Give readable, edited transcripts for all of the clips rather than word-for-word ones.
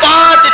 5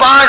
5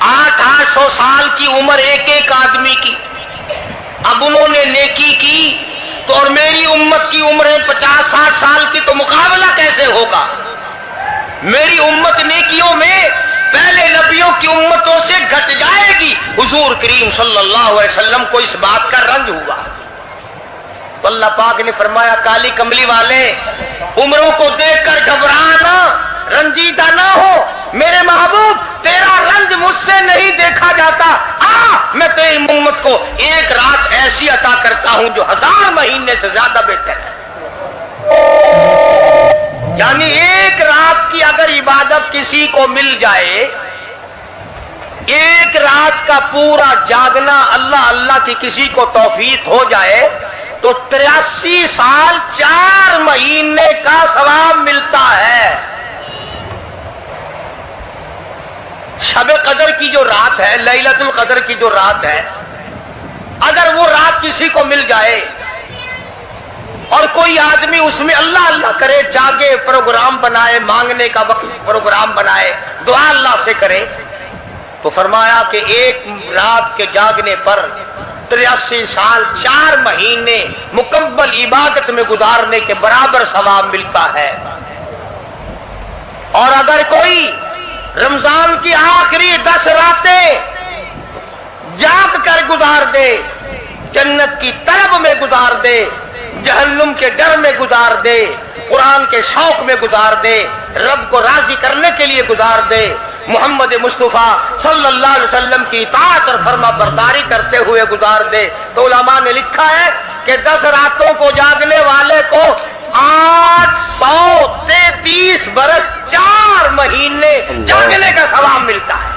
800 سال کی عمر ایک ایک آدمی کی. اب انہوں نے نیکی کی تو اور میری امت کی عمریں 50-60 سال کی, تو مقابلہ کیسے ہوگا؟ میری امت نیکیوں میں پہلے نبیوں کی امتوں سے گھٹ جائے گی. حضور کریم صلی اللہ علیہ وسلم کو اس بات کا رنج ہوا. تو اللہ پاک نے فرمایا کالی کملی والے عمروں کو دیکھ کر گھبرانا, رنجیدہ نہ ہو. میرے محبوب تیرا رنج مجھ سے نہیں دیکھا جاتا. میں تیری امت کو ایک رات ایسی عطا کرتا ہوں جو 1000 مہینے سے زیادہ بہتر ہے. یعنی ایک رات کی اگر عبادت کسی کو مل جائے, ایک رات کا پورا جاگنا اللہ اللہ کی کسی کو توفیق ہو جائے تو 83 سال 4 مہینے کا ثواب ملتا ہے. شب قدر کی جو رات ہے, لیلۃ القدر کی جو رات ہے, اگر وہ رات کسی کو مل جائے اور کوئی آدمی اس میں اللہ اللہ کرے, جاگے, پروگرام بنائے, مانگنے کا وقت پروگرام بنائے, دعا اللہ سے کرے, تو فرمایا کہ ایک رات کے جاگنے پر 83 سال 4 مہینے مکمل عبادت میں گزارنے کے برابر ثواب ملتا ہے. اور اگر کوئی رمضان کی آخری 10 راتیں جاگ کر گزار دے, جنت کی طلب میں گزار دے, جہنم کے ڈر میں گزار دے, قرآن کے شوق میں گزار دے, رب کو راضی کرنے کے لیے گزار دے, محمد مصطفیٰ صلی اللہ علیہ وسلم کی اطاعت اور فرما برداری کرتے ہوئے گزار دے, تو علماء نے لکھا ہے کہ 10 راتوں کو جاگنے والے کو 833 برس 4 مہینے جاگنے کا ثواب ملتا ہے.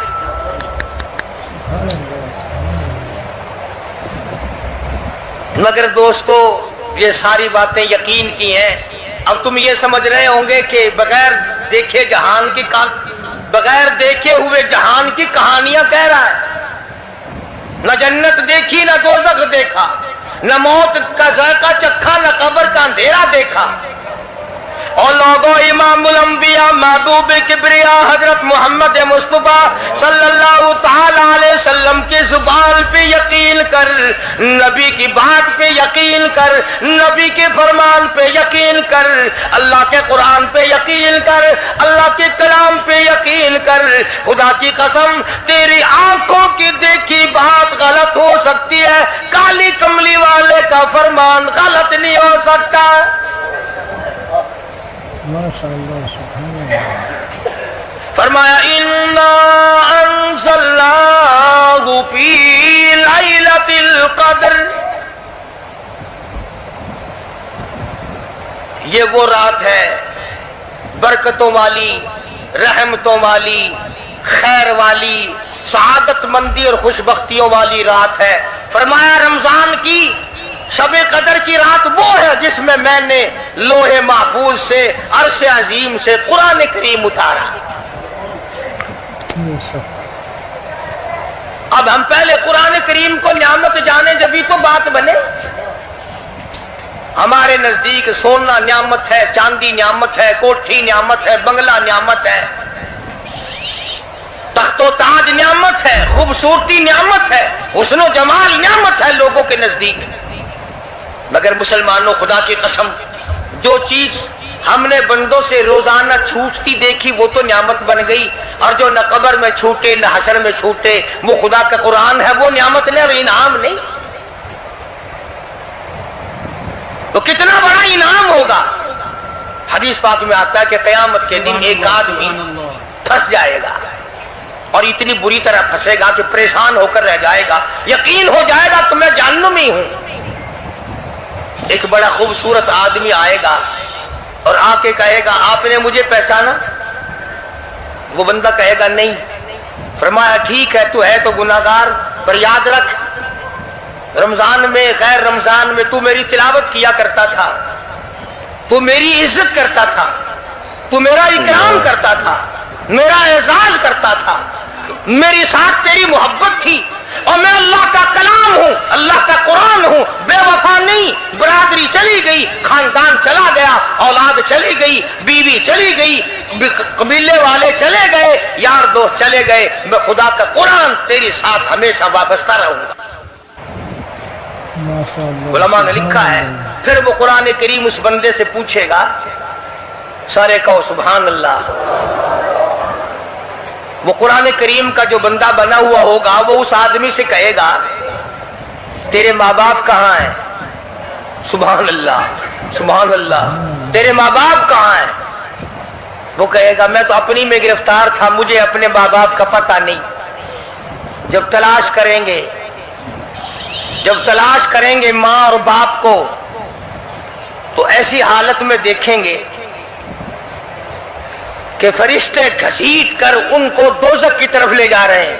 مگر دوستو یہ ساری باتیں یقین کی ہیں. اب تم یہ سمجھ رہے ہوں گے کہ بغیر دیکھے جہان کی بغیر دیکھے ہوئے جہان کی کہانیاں کہہ رہا ہے. نہ جنت دیکھی, نہ دوزخ دیکھا, نہ موت کا ذائقہ چکھا, نہ قبر کا اندھیرا دیکھا. اور لوگوں, امام الانبیاء محبوب کبریا حضرت محمد مصطفیٰ صلی اللہ تعالی علیہ وسلم کی زبان پہ یقین کر, نبی کی بات پہ یقین کر, نبی کے فرمان پہ یقین کر, اللہ کے قرآن پہ یقین کر, اللہ کے کلام پہ یقین کر. خدا کی قسم تیری آنکھوں کی دیکھی بات غلط ہو سکتی ہے, کالی کملی والے کا فرمان غلط نہیں ہو سکتا. ماشاءاللہ سبحان اللہ. فرمایا اِنَّا أَنزَلْنَاهُ فِي لَيْلَةِ الْقَدْرِ, یہ وہ رات ہے برکتوں والی, رحمتوں والی, خیر والی, سعادت مندی اور خوش بختیوں والی رات ہے. فرمایا رمضان کی شب قدر کی رات وہ ہے جس میں نے لوح محفوظ سے, عرش عظیم سے قرآن کریم اتارا. اب ہم پہلے قرآن کریم کو نعمت جانے جبھی تو بات بنے. ہمارے نزدیک سونا نعمت ہے, چاندی نعمت ہے, کوٹھی نعمت ہے, بنگلہ نعمت ہے, تخت و تاج نعمت ہے, خوبصورتی نعمت ہے, حسن و جمال نعمت ہے لوگوں کے نزدیک. مگر مسلمانوں, خدا کی قسم جو چیز ہم نے بندوں سے روزانہ چھوٹتی دیکھی وہ تو نعمت بن گئی, اور جو نہ قبر میں چھوٹے نہ حشر میں چھوٹے وہ خدا کا قرآن ہے, وہ نعمت نہیں اور انعام نہیں. تو کتنا بڑا انعام ہوگا. حدیث پاک میں آتا ہے کہ قیامت کے دن ایک آدمی پھنس جائے گا, اور اتنی بری طرح پھنسے گا کہ پریشان ہو کر رہ جائے گا, یقین ہو جائے گا کہ میں جہنمی ہوں. ایک بڑا خوبصورت آدمی آئے گا اور آ کے کہے گا آپ نے مجھے پہچانا؟ وہ بندہ کہے گا نہیں. فرمایا ٹھیک ہے, تو ہے تو گناہگار, پر یاد رکھ رمضان میں, خیر رمضان میں تو میری تلاوت کیا کرتا تھا, تو میری عزت کرتا تھا, تو میرا اکرام کرتا تھا, میرا اعزاز کرتا تھا, میری ساتھ تیری محبت تھی, اور میں اللہ کا کلام ہوں, اللہ کا قرآن ہوں, بے وفا نہیں. برادری چلی گئی, خاندان چلا گیا, اولاد جان چلی گئی، بیوی چلی گئی، قبیلے والے چلے گئے، یار دوست چلے گئے، میں خدا کا قرآن تیری ساتھ ہمیشہ وابستہ رہوں گا۔ ماشاء اللہ، علماء نے لکھا ہے پھر وہ قرآن کریم اس بندے سے پوچھے گا، سارے کہو سبحان اللہ۔ وہ قرآن کریم کا جو بندہ بنا ہوا ہوگا وہ اس آدمی سے کہے گا تیرے ماں باپ کہاں ہیں؟ سبحان اللہ سبحان اللہ، تیرے ماں باپ کہاں ہیں؟ وہ کہے گا میں تو اپنی میں گرفتار تھا، مجھے اپنے ماں باپ کا پتہ نہیں۔ جب تلاش کریں گے ماں اور باپ کو تو ایسی حالت میں دیکھیں گے کہ فرشتے گھسیٹ کر ان کو دوزخ کی طرف لے جا رہے ہیں۔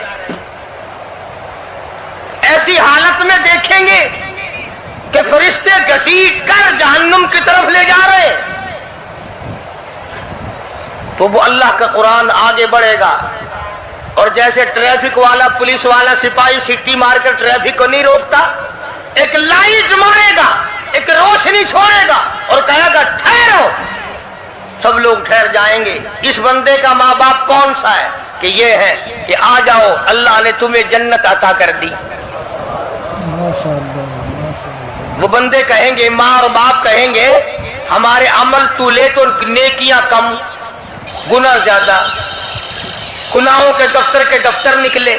ایسی حالت میں دیکھیں گے کہ فرشتے گھسیٹ کر جہنم کی طرف لے جا رہے ہیں، تو وہ اللہ کا قرآن آگے بڑھے گا، اور جیسے ٹریفک والا پولیس والا سپاہی سٹی مار کر ٹریفک کو نہیں روکتا، ایک لائٹ مارے گا، ایک روشنی چھوڑے گا اور کہے گا ٹھہرو، سب لوگ ٹھہر جائیں گے۔ اس بندے کا ماں باپ کون سا ہے؟ کہ یہ ہے کہ آ جاؤ اللہ نے تمہیں جنت عطا کر دی۔ ماشاء اللہ، ماشاء اللہ، وہ بندے کہیں گے، ماں اور باپ کہیں گے ہمارے عمل تو لے تو نیکیاں کم، گناہ زیادہ، گناہوں کے دفتر نکلے،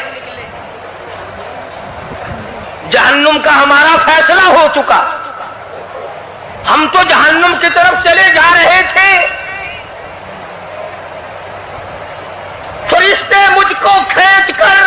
جہنم کا ہمارا فیصلہ ہو چکا، ہم تو جہنم کی طرف چلے جا رہے تھے، فرشتے مجھ کو کھینچ کر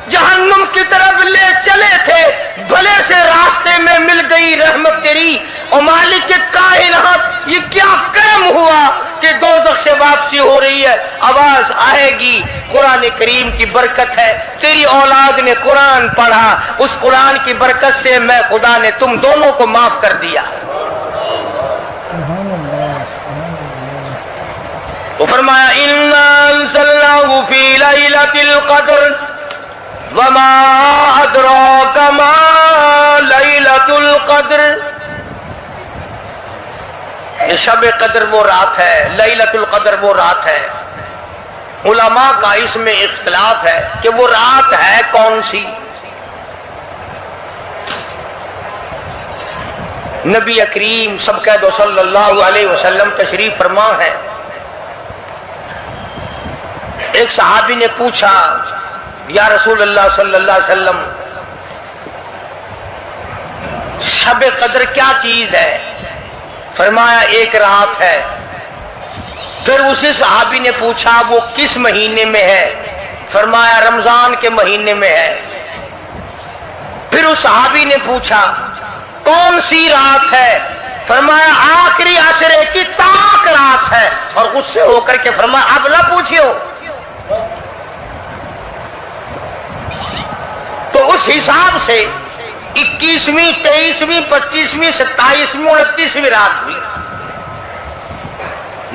جہنم کی طرف لے چلے تھے، بھلے سے راستے میں مل گئی رحمت تیری، اور مالک کائنات یہ کیا کرم ہوا کہ دوزخ سے واپسی ہو رہی ہے، آواز آئے گی، قرآن کریم کی برکت ہے، تیری اولاد نے قرآن پڑھا، اس قرآن کی برکت سے میں خدا نے تم دونوں کو معاف کر دیا۔ سبحان اللہ، سبحان اللہ۔ وہ فرمایا اِنَّا أَنزَلْنَاهُ فِي لَيْلَةِ الْقَدْرِ وَمَا أَدْرَاكَ مَا لَيْلَةُ الْقَدْرِ۔ یہ شب قدر وہ رات ہے، لیلۃ القدر وہ رات ہے۔ علماء کا اس میں اختلاف ہے کہ وہ رات ہے کون سی۔ نبی کریم سب کہہ دو صلی اللہ علیہ وسلم تشریف فرما ہے۔ ایک صحابی نے پوچھا یا رسول اللہ صلی اللہ علیہ وسلم شب قدر کیا چیز ہے؟ فرمایا ایک رات ہے۔ پھر اسی صحابی نے پوچھا وہ کس مہینے میں ہے؟ فرمایا رمضان کے مہینے میں ہے۔ پھر اس صحابی نے پوچھا کون سی رات ہے؟ فرمایا آخری عشرے کی طاق رات ہے، اور غصے ہو کر کے فرمایا اب نہ پوچھو۔ تو اس حساب سے 21ویں 23ویں 25ویں 27ویں 29ویں رات ہوئی،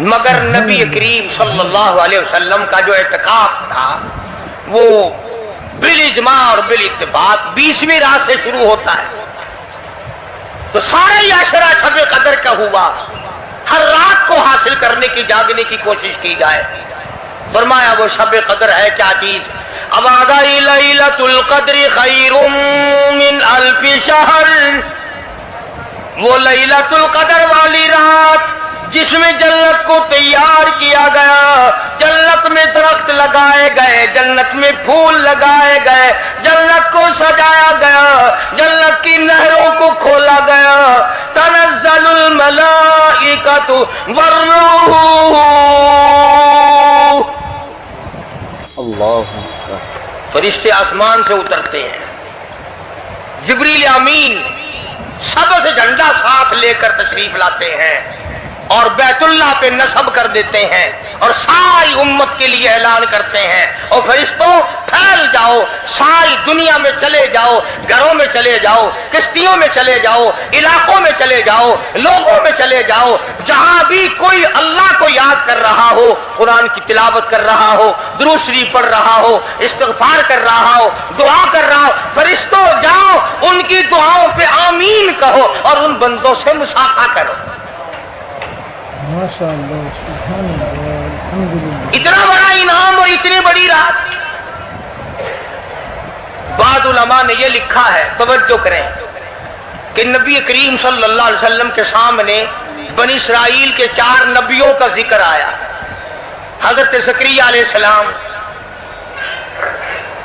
مگر نبی کریم صلی اللہ علیہ وسلم کا جو اعتکاف تھا وہ بالاجماع اور بالاتفاق 20ویں رات سے شروع ہوتا ہے، تو سارے عشرہ شب قدر کا ہوا، ہر رات کو حاصل کرنے کی جاگنے کی کوشش کی جائے۔ فرمایا وہ شب قدر ہے کیا چیز؟ اب آگائی لیلۃ القدر خیر من الف شہر، وہ لیلۃ القدر والی رات جس میں جنت کو تیار کیا گیا، جنت میں درخت لگائے گئے، جنت میں پھول لگائے گئے، جنت کو سجایا گیا، جنت کی نہروں کو کھولا گیا، تنزل الملائکۃ والروح، اللہ فرشتے آسمان سے اترتے ہیں، جبریل امین سبز جھنڈا ساتھ لے کر تشریف لاتے ہیں اور بیت اللہ پہ نصب کر دیتے ہیں اور ساری امت کے لیے اعلان کرتے ہیں اور فرشتوں پھیل جاؤ، ساری دنیا میں چلے جاؤ، گھروں میں چلے جاؤ، کشتیوں میں چلے جاؤ، علاقوں میں چلے جاؤ، لوگوں میں چلے جاؤ، جہاں بھی کوئی اللہ کو یاد کر رہا ہو، قرآن کی تلاوت کر رہا ہو، درود شریف پڑھ رہا ہو، استغفار کر رہا ہو، دعا کر رہا ہو، فرشتوں جاؤ ان کی دعاؤں پہ آمین کہو اور ان بندوں سے مصافحہ کرو۔ ماشاء اللہ سبحان اللہ الحمدللہ اتنا بڑا انعام اور اتنی بڑی رات. بعض علماء نے یہ لکھا ہے، توجہ کریں، کہ نبی کریم صلی اللہ علیہ وسلم کے سامنے بنی اسرائیل کے 4 نبیوں کا ذکر آیا. حضرت زکریا علیہ السلام،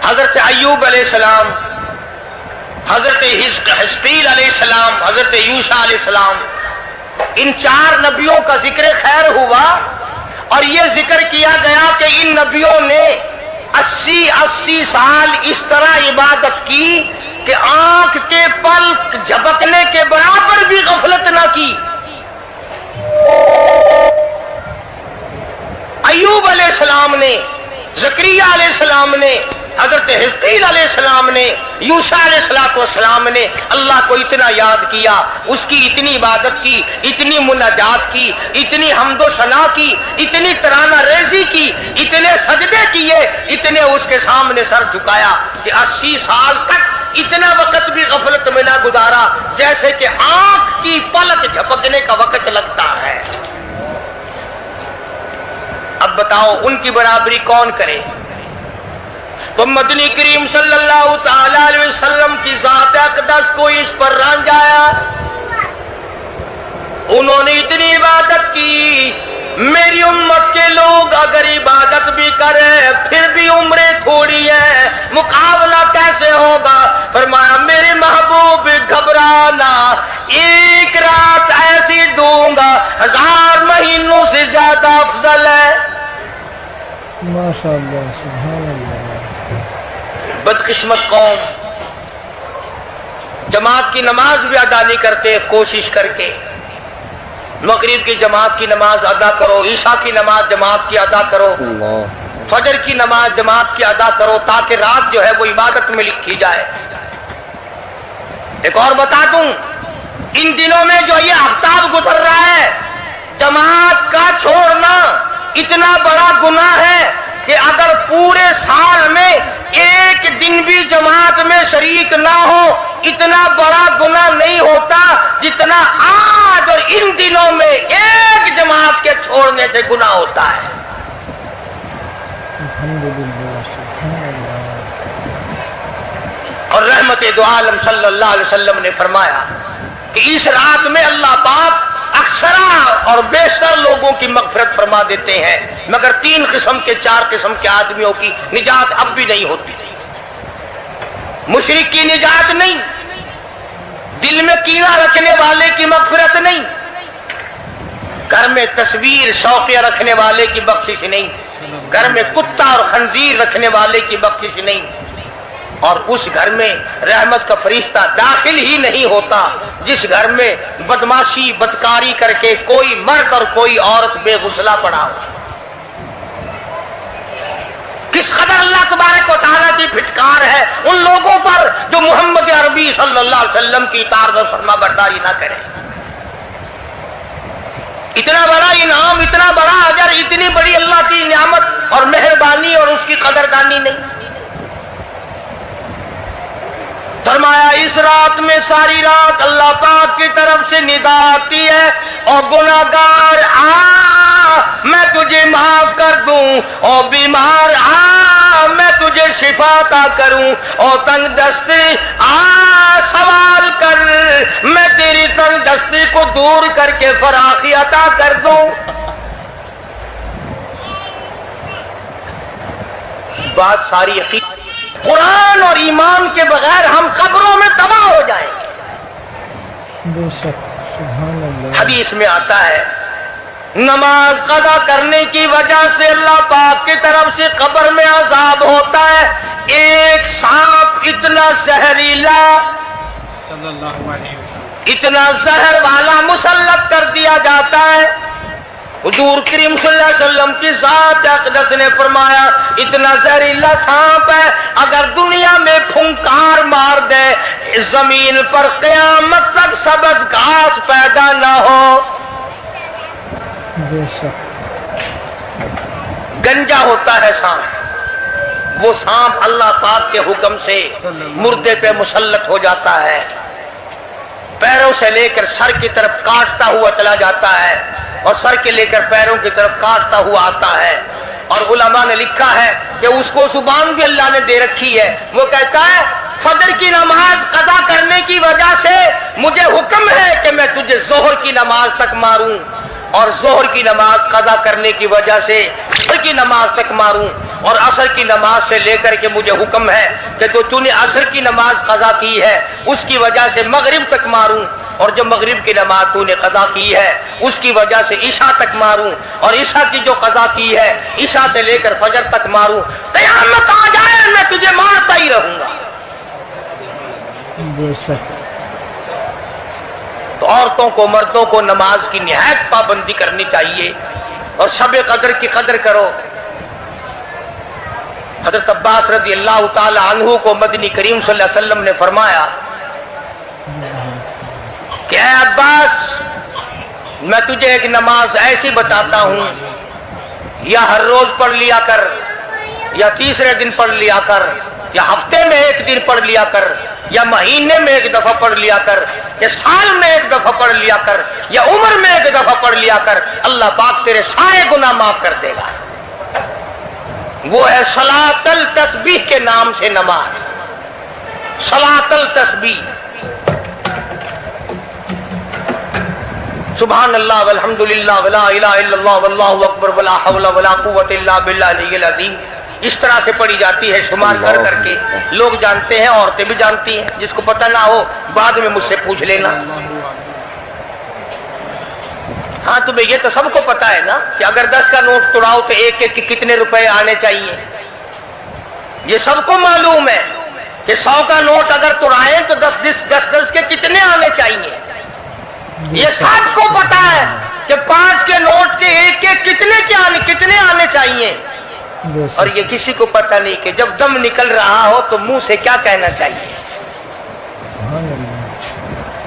حضرت ایوب علیہ السلام، حضرت حزقیل علیہ السلام، حضرت یوشع علیہ السلام. ان 4 نبیوں کا ذکر خیر ہوا اور یہ ذکر کیا گیا کہ ان نبیوں نے 80 سال اس طرح عبادت کی کہ آنکھ کے پلک جھپکنے کے برابر بھی غفلت نہ کی. ایوب علیہ السلام نے، زکریا علیہ السلام نے، حضرت حزقیل علیہ السلام نے، یوشع علیہ السلام نے اللہ کو اتنا یاد کیا، اس کی اتنی عبادت کی، اتنی مناجات کی، اتنی حمد و ثنا کی، اتنی ترانہ ریزی کی، اتنے سجدے کیے، اتنے اس کے سامنے سر جھکایا کہ 80 سال تک اتنا وقت بھی غفلت میں نہ گزارا جیسے کہ آنکھ کی پلک جھپکنے کا وقت لگتا ہے. اب بتاؤ ان کی برابری کون کرے؟ تو مدنی کریم صلی اللہ تعالی علیہ وسلم کی ذات اقدس کو اس پر رانجایا. انہوں نے اتنی عبادت کی. میری امت کے لوگ اگر عبادت بھی کریں پھر بھی عمریں تھوڑی ہے، مقابلہ کیسے ہوگا؟ فرمایا میرے محبوب گھبرانا، ایک رات ایسی دوں گا 1000 مہینوں سے زیادہ افضل ہے. ماشاء اللہ سبحان اللہ. بدقسمت قوم جماعت کی نماز بھی ادا نہیں کرتے. کوشش کر کے مغرب کی جماعت کی نماز ادا کرو، عشاء کی نماز جماعت کی ادا کرو، فجر کی نماز جماعت کی ادا کرو تاکہ رات جو ہے وہ عبادت میں لکھی جائے. ایک اور بتا دوں، ان دنوں میں جو یہ آفتاب گزر رہا ہے، جماعت کا چھوڑنا اتنا بڑا گناہ ہے کہ اگر پورے سال میں ایک دن بھی جماعت میں شریک نہ ہو اتنا بڑا گناہ نہیں ہوتا جتنا آج اور ان دنوں میں ایک جماعت کے چھوڑنے سے گناہ ہوتا ہے. الحمدللہ سبحان اللہ. اور رحمت دو عالم صلی اللہ علیہ وسلم نے فرمایا کہ اس رات میں اللہ پاک اکثر اور بیشتر لوگوں کی مغفرت فرما دیتے ہیں، مگر 3 قسم کے 4 قسم کے آدمیوں کی نجات اب بھی نہیں ہوتی. مشرک کی نجات نہیں، دل میں کینہ رکھنے والے کی مغفرت نہیں، گھر میں تصویر شوقیہ رکھنے والے کی بخشش نہیں، گھر میں کتا اور خنزیر رکھنے والے کی بخشش نہیں، اور اس گھر میں رحمت کا فرشتہ داخل ہی نہیں ہوتا جس گھر میں بدماشی بدکاری کر کے کوئی مرد اور کوئی عورت بے غسلہ پڑا ہو. کس قدر اللہ تبارک و تعالیٰ کی پھٹکار ہے ان لوگوں پر جو محمد عربی صلی اللہ علیہ وسلم کی اطاعت اور فرما برداری نہ کریں. اتنا بڑا انعام، اتنا بڑا اجر، اتنی بڑی اللہ کی نعمت اور مہربانی اور اس کی قدردانی نہیں. فرمایا اس رات میں ساری رات اللہ پاک کی طرف سے ندا آتی ہے، اور گناہگار آ میں تجھے معاف کر دوں، اور بیمار آ میں تجھے شفا عطا کروں، اور تنگ دستی آ سوال کر میں تیری تنگ دستی کو دور کر کے فراخی عطا کر دوں. بات ساری حقیقت. قرآن اور ایمان کے بغیر ہم قبروں میں تباہ ہو جائیں گے. بے شک سبحان اللہ. حدیث میں آتا ہے نماز قضا کرنے کی وجہ سے اللہ پاک کی طرف سے قبر میں عذاب ہوتا ہے. ایک سانپ اتنا زہریلا، اتنا زہر والا مسلط کر دیا جاتا ہے. حضور کریم صلی اللہ علیہ وسلم کی ذات اقدس نے فرمایا اتنا زہریلا سانپ ہے اگر دنیا میں پھنکار مار دے زمین پر قیامت تک سبز گھاس پیدا نہ ہو. بے شک. گنجا ہوتا ہے سانپ، وہ سانپ اللہ پاک کے حکم سے مردے پہ مسلط ہو جاتا ہے، پیروں سے لے کر سر کی طرف کاٹتا ہوا چلا جاتا ہے، اور سر کے لے کر پیروں کی طرف کاٹتا ہوا آتا ہے. اور علماء نے لکھا ہے کہ اس کو زبان بھی اللہ نے دے رکھی ہے. وہ کہتا ہے فجر کی نماز قضا کرنے کی وجہ سے مجھے حکم ہے کہ میں تجھے ظہر کی نماز تک ماروں, اور ظہر کی نماز قضا کرنے کی وجہ سے عصر کی نماز تک ماروں, اور عصر کی نماز سے لے کر کے مجھے حکم ہے کہ تو نے عصر کی نماز قضا کی ہے اس کی وجہ سے مغرب تک ماروں, اور جو مغرب کی نماز تو نے قضا کی ہے اس کی وجہ سے عشاء تک ماروں, اور عشاء کی جو قضا کی ہے عشاء سے لے کر فجر تک ماروں. قیامت آ جائے میں تجھے مارتا ہی رہوں گا. بے شک. تو عورتوں کو مردوں کو نماز کی نہایت پابندی کرنی چاہیے, اور شب قدر کی قدر کرو. حضرت عباس رضی اللہ تعالی عنہ کو مدنی کریم صلی اللہ علیہ وسلم نے فرمایا کہ اے عباس, میں تجھے ایک نماز ایسی بتاتا ہوں, یا ہر روز پڑھ لیا کر, یا تیسرے دن پڑھ لیا کر, یا ہفتے میں ایک دن پڑھ لیا کر, یا مہینے میں ایک دفعہ پڑھ لیا کر, یا سال میں ایک دفعہ پڑھ لیا کر, یا عمر میں ایک دفعہ پڑھ لیا کر, اللہ پاک تیرے سارے گناہ معاف کر دے گا. وہ ہے صلاۃ التسبیح کے نام سے نماز. صلاۃ التسبیح. سبحان اللہ والحمد للہ ولا الہ الا اللہ واللہ اکبر ولا حول ولا قوت الا باللہ العلی العظیم. اس طرح سے پڑھی جاتی ہے شمار کر کر کے. لوگ جانتے ہیں, عورتیں بھی جانتی ہیں. جس کو پتہ نہ ہو بعد میں مجھ سے پوچھ لینا. ہاں تمہیں یہ تو سب کو پتا ہے نا کہ اگر 10 کا نوٹ توڑاؤ تو ایک ایک کے کتنے روپے آنے چاہیے. یہ سب کو معلوم ہے کہ 100 کا نوٹ اگر توڑائیں تو 10 کے کتنے آنے چاہیے. یہ سب کو پتا ہے کہ 5 کے نوٹ کے ایک ایک کتنے آنے چاہیے. اور یہ کسی کو پتا نہیں کہ جب دم نکل رہا ہو تو منہ سے کیا کہنا چاہیے.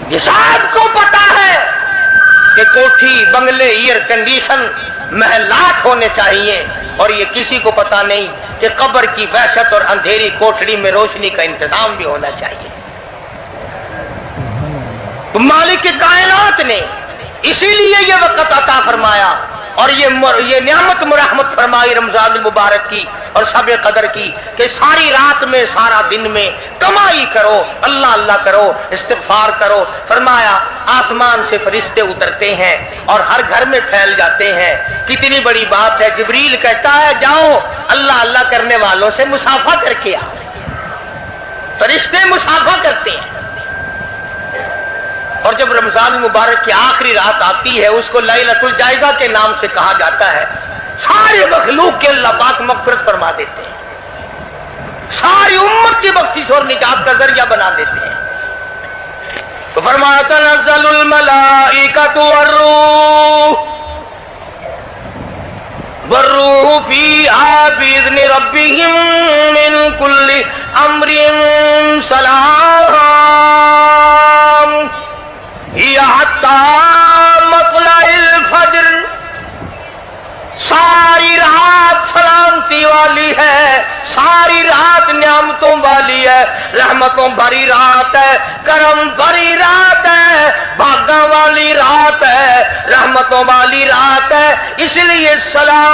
یہ سب کو پتا ہے کہ کوٹھی, بنگلے, ایئر کنڈیشن, محلات ہونے چاہیے, اور یہ کسی کو پتا نہیں کہ قبر کی وحشت اور اندھیری کوٹھڑی میں روشنی کا انتظام بھی ہونا چاہیے. تو مالک کائنات نے اسی لیے یہ وقت عطا فرمایا, اور یہ نعمت مرحمت فرمائی رمضان المبارک کی اور شب قدر کی, کہ ساری رات میں سارا دن میں کمائی کرو, اللہ اللہ کرو, استغفار کرو. فرمایا آسمان سے فرشتے اترتے ہیں اور ہر گھر میں پھیل جاتے ہیں. کتنی بڑی بات ہے. جبریل کہتا ہے جاؤ اللہ اللہ کرنے والوں سے مصافحہ کر کے آؤ. فرشتے مصافحہ کرتے ہیں. اور جب رمضان مبارک کی آخری رات آتی ہے اس کو لیلۃ الجائزہ کے نام سے کہا جاتا ہے. سارے مخلوق کے اللہ پاک مغفرت فرما دیتے ہیں, ساری امت کی بخشش اور نجات کا ذریعہ بنا دیتے ہیں. تو فرمایا تنزل الملائکۃ والروح فیہا بإذن ربہم من کل امر سلام مطلع الفجر. ساری رات سلامتی والی ہے, ساری رات نعمتوں والی ہے, رحمتوں بھری رات ہے, کرم بھری رات ہے, بھاگا والی رات ہے, رحمتوں والی رات ہے. اس لیے سلام.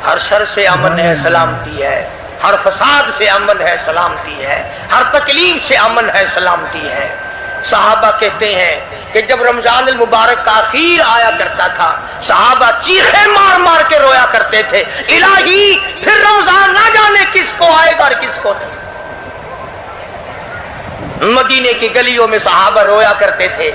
ہر شر سے امن ہے, سلامتی ہے. ہر فساد سے امن ہے, سلامتی ہے. ہر تکلیف سے امن ہے, سلامتی ہے. صحابہ کہتے ہیں کہ جب رمضان المبارک کا اخیر آیا کرتا تھا صحابہ چیخیں مار مار کے رویا کرتے تھے, الہی پھر رمضان نہ جانے کس کو آئے گا اور کس کو نہیں. مدینے کی گلیوں میں صحابہ رویا کرتے تھے,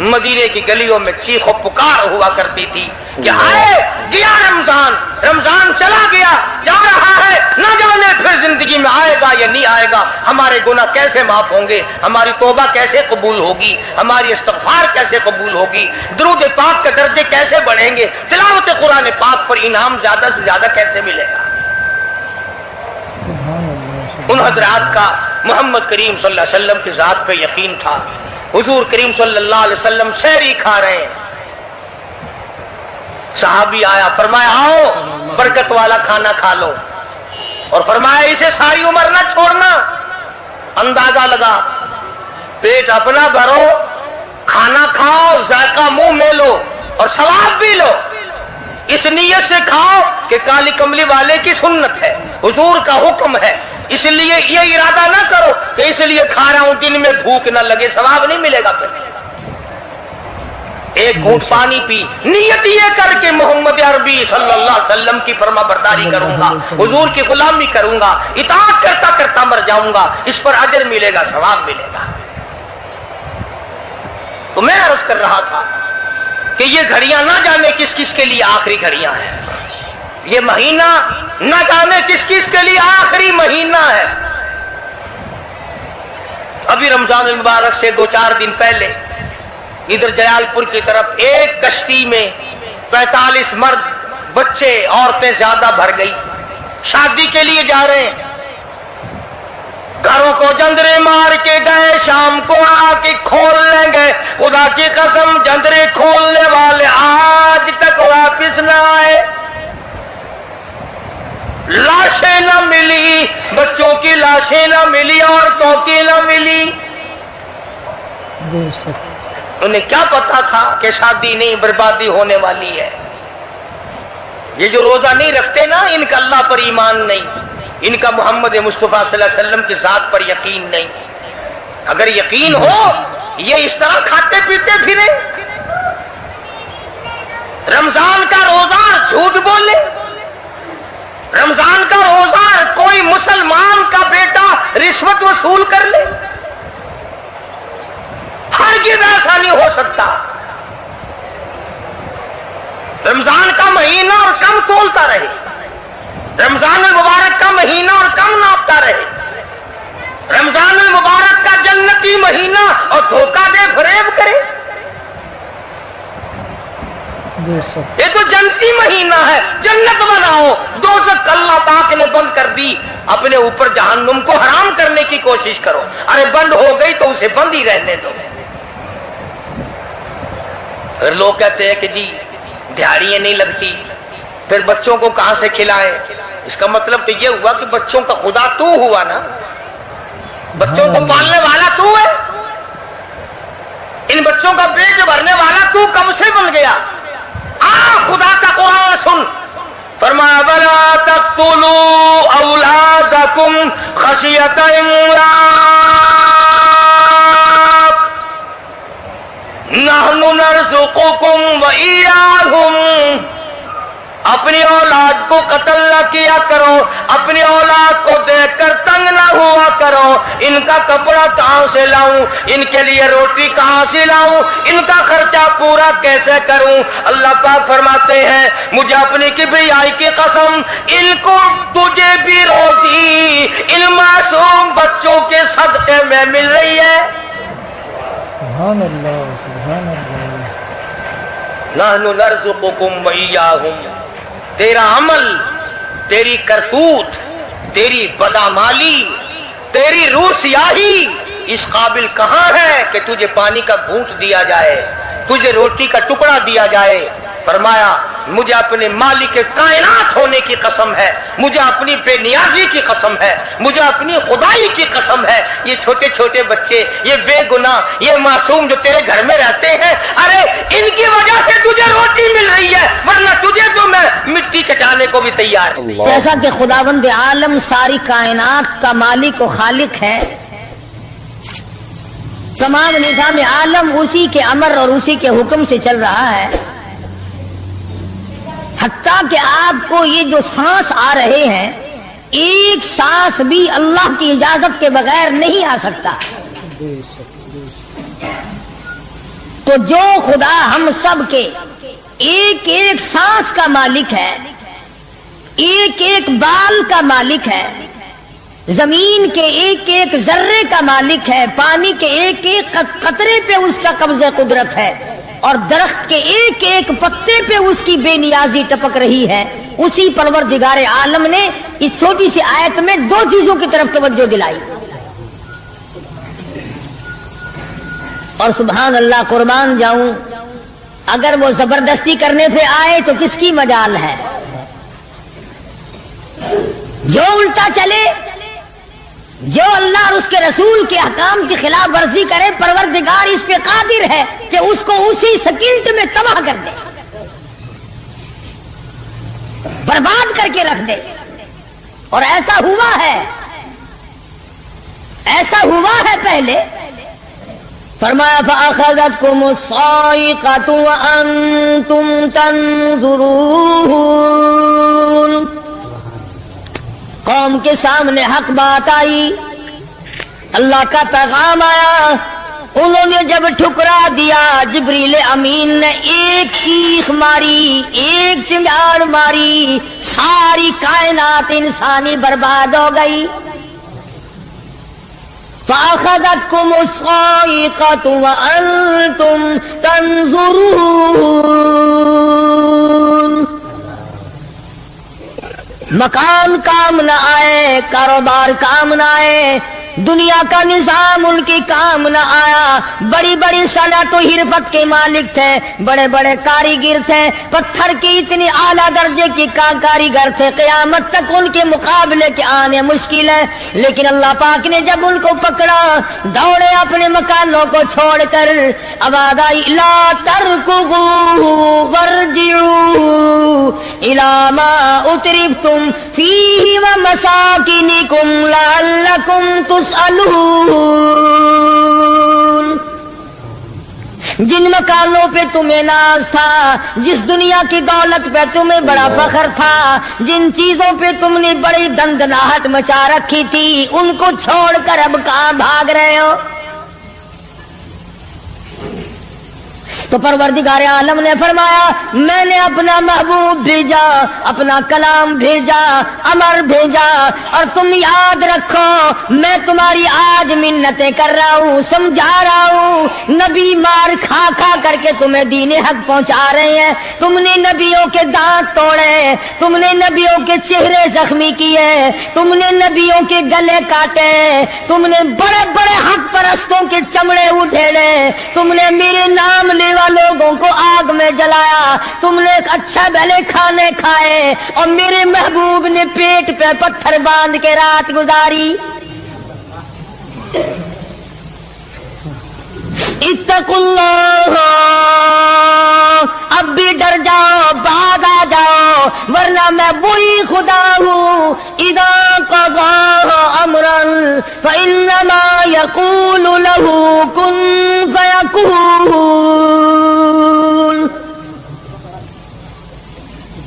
مدینے کی گلیوں میں چیخ و پکار ہوا کرتی تھی کہ آئے گیا رمضان, رمضان چلا گیا, جا رہا ہے, نہ جانے پھر زندگی میں آئے گا یا نہیں آئے گا, ہمارے گناہ کیسے معاف ہوں گے, ہماری توبہ کیسے قبول ہوگی, ہماری استغفار کیسے قبول ہوگی, درود پاک کے درجے کیسے بڑھیں گے, تلاوت قرآن پاک پر انعام زیادہ سے زیادہ کیسے ملے گا. ان حضرات کا محمد کریم صلی اللہ علیہ وسلم کی ذات پہ یقین تھا. حضور کریم صلی اللہ علیہ وسلم سحری کھا رہے ہیں, صحابی آیا, فرمایا آؤ برکت والا کھانا کھا لو, اور فرمایا اسے ساری عمر نہ چھوڑنا. اندازہ لگا پیٹ اپنا بھرو ذائقہ منہ میں لو اور ثواب بھی لو. اس نیت سے کھاؤ کہ کالی کملی والے کی سنت ہے, حضور کا حکم ہے. اس لیے یہ ارادہ نہ کرو کہ اس لیے کھا رہا ہوں دن میں بھوک نہ لگے, ثواب نہیں ملے گا. پھر ایک گھونٹ پانی پی, نیت یہ کر کے محمد عربی صلی اللہ علیہ وسلم کی فرما برداری کروں گا, حضور کی غلامی کروں گا, اطاعت کرتا کرتا مر جاؤں گا, اس پر اجر ملے گا, ثواب ملے گا. تو میں عرض کر رہا تھا کہ یہ گھڑیاں نہ جانے کس کس کے لیے آخری گھڑیاں ہیں, یہ مہینہ نہ جانے کس کس کے لیے آخری مہینہ ہے. ابھی رمضان المبارک سے 2-4 دن پہلے ادھر جلال پور کی طرف ایک کشتی میں 45 مرد, بچے, عورتیں زیادہ بھر گئی, شادی کے لیے جا رہے ہیں. گھروں کو جندرے مار کے گئے, شام کو آ کے کھول لیں گے. خدا کی قسم جندرے کھولنے والے آج تک واپس نہ آئے. لاشیں نہ ملی, بچوں کی لاشیں نہ ملی, عورتوں کی نہ ملی. بے شک انہیں کیا پتا تھا کہ شادی نہیں, بربادی ہونے والی ہے. یہ جو روزہ نہیں رکھتے نا, ان کا اللہ پر ایمان نہیں, ان کا محمد مصطفیٰ صلی اللہ علیہ وسلم کی ذات پر یقین نہیں. اگر یقین ہو یہ اس طرح کھاتے پیتے پھرے. رمضان کا روزہ جھوٹ بولے, رمضان کا روزہ کوئی مسلمان کا بیٹا رشوت وصول کر لے. ہرگز ایسا نہیں ہو سکتا. رمضان کا مہینہ اور کم تولتا رہے, رمضان المبارک کا مہینہ اور کم ناپتا رہے, رمضان المبارک کا جنتی مہینہ اور دھوکہ دے فریب کرے. بے شک یہ تو جنتی مہینہ ہے, جنت بناؤ. دوزخ اللہ پاک نے بند کر دی, اپنے اوپر جہنم کو حرام کرنے کی کوشش کرو. ارے بند ہو گئی تو اسے بند ہی رہنے دو. پھر لوگ کہتے ہیں کہ جی دیہڑیاں نہیں لگتی, پھر بچوں کو کہاں سے کھلائیں. اس کا مطلب تو یہ ہوا کہ بچوں کا خدا تو ہوا نا, بچوں کو پالنے والا تو ہے, ان بچوں کا پیٹ بھرنے والا تو کب سے بن گیا. خدا کا قرآن سن, فرمایا وَلَا تَقْتُلُوا أَوْلَادَكُمْ خَشْيَةَ إِمْلَاقٍ نَحْنُ نَرْزُقُكُمْ وَإِيَّاهُمْ. اپنی اولاد کو قتل نہ کیا کرو, اپنی اولاد کو دیکھ کر تنگ نہ ہوا کرو. ان کا کپڑا کہاں سے لاؤں, ان کے لیے روٹی کہاں سے لاؤں, ان کا خرچہ پورا کیسے کروں. اللہ پاک فرماتے ہیں مجھے اپنی کبریائی کی قسم, ان کو تجھے بھی روٹی ان معصوم بچوں کے صدقے میں مل رہی ہے. سبحان اللہ سبحان اللہ. نحن نرزقکم وإیاہم. تیرا عمل, تیری کرتوت, تیری بدعمالی, تیری روح سیاہی اس قابل کہاں ہے کہ تجھے پانی کا گھونٹ دیا جائے, تجھے روٹی کا ٹکڑا دیا جائے. فرمایا مجھے اپنے مالک کائنات ہونے کی قسم ہے, مجھے اپنی بے نیازی کی قسم ہے, مجھے اپنی خدائی کی قسم ہے. یہ چھوٹے چھوٹے بچے, یہ بے گناہ, یہ معصوم جو تیرے گھر میں رہتے ہیں, ارے ان کی وجہ سے تجھے روٹی مل رہی ہے, ورنہ تجھے تو میں مٹی چٹانے کو بھی تیار ہوں. جیسا کہ خداوند عالم ساری کائنات کا مالک و خالق ہے, تمام نظام عالم اسی کے امر اور اسی کے حکم سے چل رہا ہے. حتیٰ کہ آپ کو یہ جو سانس آ رہے ہیں, ایک سانس بھی اللہ کی اجازت کے بغیر نہیں آ سکتا. بے شک بے شک. تو جو خدا ہم سب کے ایک ایک سانس کا مالک ہے, ایک ایک بال کا مالک ہے, زمین کے ایک ایک ذرے کا مالک ہے, پانی کے ایک ایک قطرے پہ اس کا قبضہ قدرت ہے, اور درخت کے ایک ایک پتے پہ اس کی بے نیازی ٹپک رہی ہے, اسی پروردگار عالم نے اس چھوٹی سی آیت میں 2 چیزوں کی طرف توجہ دلائی. اور سبحان اللہ, قربان جاؤں, اگر وہ زبردستی کرنے پہ آئے تو کس کی مجال ہے. جو الٹا چلے جو اللہ اور اس کے رسول کے احکام کی خلاف ورزی کرے پروردگار اس پہ قادر ہے کہ اس کو اسی سیکنڈ میں تباہ کر دے، برباد کر کے رکھ دے. اور ایسا ہوا ہے پہلے. فرمایا فَأَخَذَتْكُمُ الصَّاعِقَةُ وَأَنْتُمْ تَنْظُرُونَ. قوم کے سامنے حق بات آئی، اللہ کا پیغام آیا، انہوں نے جب ٹھکرا دیا، جبریل امین نے ایک چیخ ماری، ایک چنگاڑ ماری، ساری کائنات انسانی برباد ہو گئی. فَأَخَذَتْكُمُ الصَّاعِقَةُ وَأَنْتُمْ تَنْظُرُونَ. مکان کام نہ آئے، کاروبار کام نہ آئے، دنیا کا نظام ان کی کام نہ آیا. بڑی بڑی صنعت و حرفت کے مالک تھے، بڑے بڑے کاریگر تھے، پتھر کی اتنی اعلیٰ درجے کی کاریگر تھے، قیامت تک ان کے مقابلے کے آنے مشکل ہے. لیکن اللہ پاک نے جب ان کو پکڑا، دوڑے اپنے مکانوں کو چھوڑ کر، آواز آئی لا ترکضوا وارجعوا الی ما اترفتم فیہ ومساکنکم لعلکم تسألون. جن مکانوں پہ تمہیں ناز تھا، جس دنیا کی دولت پہ تمہیں بڑا فخر تھا، جن چیزوں پہ تم نے بڑی دندناہٹ مچا رکھی تھی، ان کو چھوڑ کر اب کہاں بھاگ رہے ہو؟ تو پروردگار عالم نے فرمایا میں نے اپنا محبوب بھیجا، اپنا کلام بھیجا، امر بھیجا، اور تم یاد رکھو میں تمہاری آج منتیں کر رہا ہوں، سمجھا رہا ہوں. نبی مار کھا کھا کر کے تمہیں دین حق پہنچا رہے ہیں، تم نے نبیوں کے دانت توڑے، تم نے نبیوں کے چہرے زخمی کیے، تم نے نبیوں کے گلے کاٹے، تم نے بڑے بڑے حق پرستوں کے چمڑے ادھیڑے، تم نے میرے نام لے لوگوں کو آگ میں جلایا، تم نے اچھا بھلے کھانے کھائے، اور میرے محبوب نے پیٹ پہ پتھر باندھ کے رات گزاری. اتقوا اللہ، اب بھی ڈر جاؤ، بعد آ جاؤ، ورنہ میں وہی خدا ہوں اذا قضى امرا فانما يقول له كن فيكون.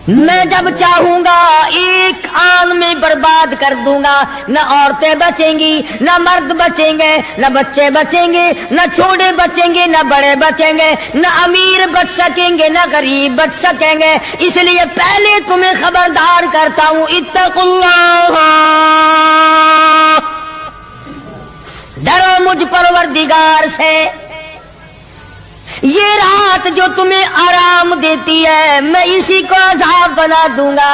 میں جب چاہوں گا ایک آن میں برباد کر دوں گا، نہ عورتیں بچیں گی، نہ مرد بچیں گے، نہ بچے بچیں گے، نہ چھوٹے بچیں گے، نہ بڑے بچیں گے، نہ امیر بچ سکیں گے، نہ غریب بچ سکیں گے. اس لیے پہلے تمہیں خبردار کرتا ہوں اتقوا اللہ، ڈرو مجھ پروردگار سے. یہ رات جو تمہیں آرام دیتی ہے میں اسی کو عذاب بنا دوں گا.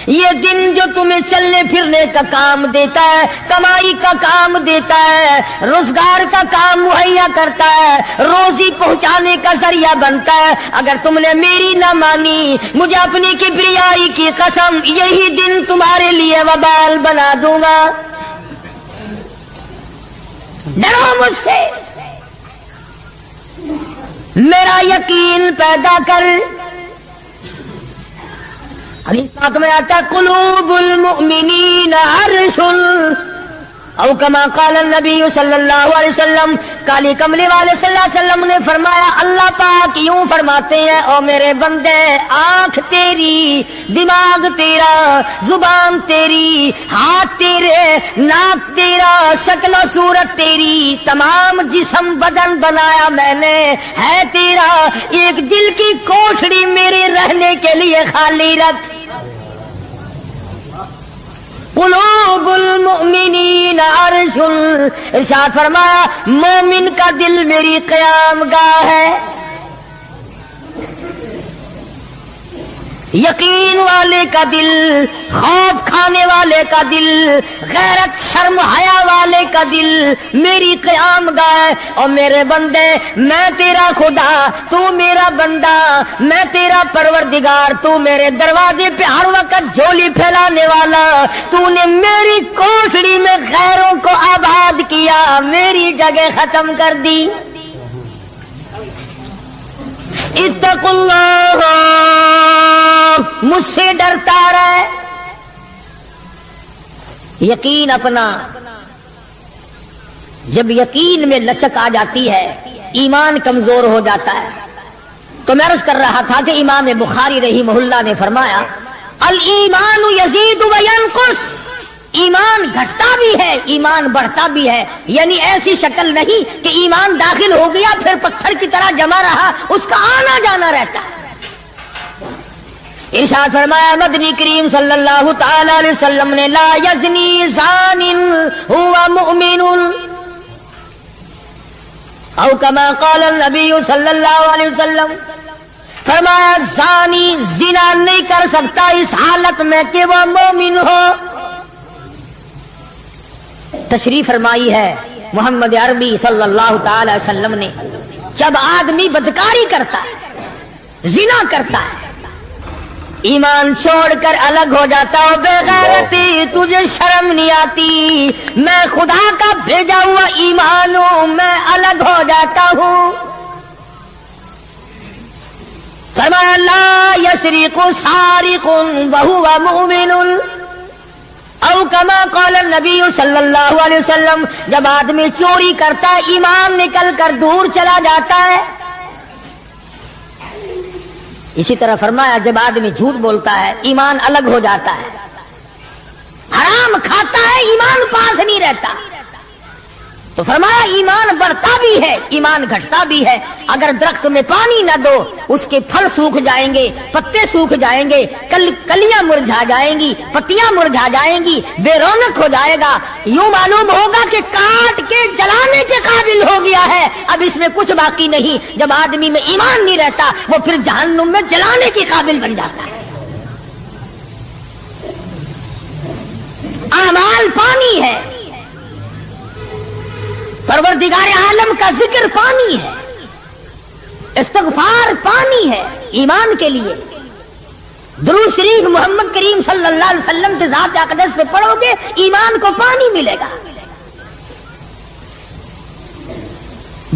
یہ دن جو تمہیں چلنے پھرنے کا کام دیتا ہے، کمائی کا کام دیتا ہے، روزگار کا کام مہیا کرتا ہے، روزی پہنچانے کا ذریعہ بنتا ہے، اگر تم نے میری نہ مانی، مجھے اپنی کبریائی کی قسم یہی دن تمہارے لیے وبال بنا دوں گا. ڈرو مجھ سے، میرا یقین پیدا کر. حدیث پاک میں آتا قلوب المؤمنین عرش، او کما قال النبی صلی اللہ علیہ وسلم، کالی کملی والے صلی اللہ علیہ وسلم نے فرمایا اللہ پاک یوں فرماتے ہیں او میرے بندے، آنکھ تیری، دماغ تیرا، زبان تیری، ہاتھ تیرے، ناک تیرا، شکل و صورت تیری، تمام جسم بدن بنایا میں نے ہے تیرا، ایک دل کی کوٹھڑی میرے رہنے کے لیے خالی رکھ. قلوب المؤمنین عرش، ارشاد فرمایا مومن کا دل میری قیام گاہ ہے. یقین والے کا دل، خوف کھانے والے کا دل، غیرت شرم حیا والے کا دل میری قیام گاہ۔ اور میرے بندے میں تیرا خدا، تو میرا بندہ، میں تیرا پروردگار، تو میرے دروازے پہ ہر وقت جھولی پھیلانے والا، تو نے میری کوٹڑی میں غیروں کو آباد کیا، میری جگہ ختم کر دی۔ اتقوا اللہ، مجھ سے ڈرتا رہے۔ یقین اپنا، جب یقین میں لچک آ جاتی ہے ایمان کمزور ہو جاتا ہے۔ تو میں عرض کر رہا تھا کہ امام بخاری رحمہ اللہ نے فرمایا الایمان یزید و ینقص، ایمان گھٹتا بھی ہے ایمان بڑھتا بھی ہے، یعنی ایسی شکل نہیں کہ ایمان داخل ہو گیا پھر پتھر کی طرح جمع رہا، اس کا آنا جانا رہتا ہے۔ ارشاد فرمایا مدنی کریم صلی اللہ تعالی علیہ وسلم نے لا یزنی زان هو مؤمن، او کما قال النبی صلی اللہ علیہ وسلم، فرمایا زانی زنا نہیں کر سکتا اس حالت میں کہ وہ مومن ہو۔ تشریف فرمائی ہے محمد عربی صلی اللہ تعالی وسلم نے، جب آدمی بدکاری کرتا ہے، زنا کرتا ہے، ایمان چھوڑ کر الگ ہو جاتا ہو، بے غیرتی تجھے شرم نہیں آتی، میں خدا کا بھیجا ہوا ایمان ہوں، میں الگ ہو جاتا ہوں۔ فرمایا لا یسرق سارق وہو مؤمن، او کما قال النبی صلی اللہ علیہ وسلم، جب آدمی چوری کرتا ہے ایمان نکل کر دور چلا جاتا ہے۔ اسی طرح فرمایا جب آدمی جھوٹ بولتا ہے ایمان الگ ہو جاتا ہے، حرام کھاتا ہے ایمان پاس نہیں رہتا۔ تو فرمایا ایمان بڑھتا بھی ہے ایمان گھٹتا بھی ہے، اگر درخت میں پانی نہ دو اس کے پھل سوکھ جائیں گے، پتے سوکھ جائیں گے، کلیاں مرجھا جائیں گی، پتیاں مرجھا جائیں گی، بے رونق ہو جائے گا، یوں معلوم ہوگا کہ کاٹ کے جلانے کے قابل ہو گیا ہے، اب اس میں کچھ باقی نہیں۔ جب آدمی میں ایمان نہیں رہتا وہ پھر جہنم میں جلانے کے قابل بن جاتا ہے۔ اعمال پانی ہے، پروردگار عالم کا ذکر پانی ہے، استغفار پانی ہے ایمان کے لیے۔ درود شریف محمد کریم صلی اللہ علیہ وسلم کے ذات اقدس پہ پڑھو گے ایمان کو پانی ملے گا۔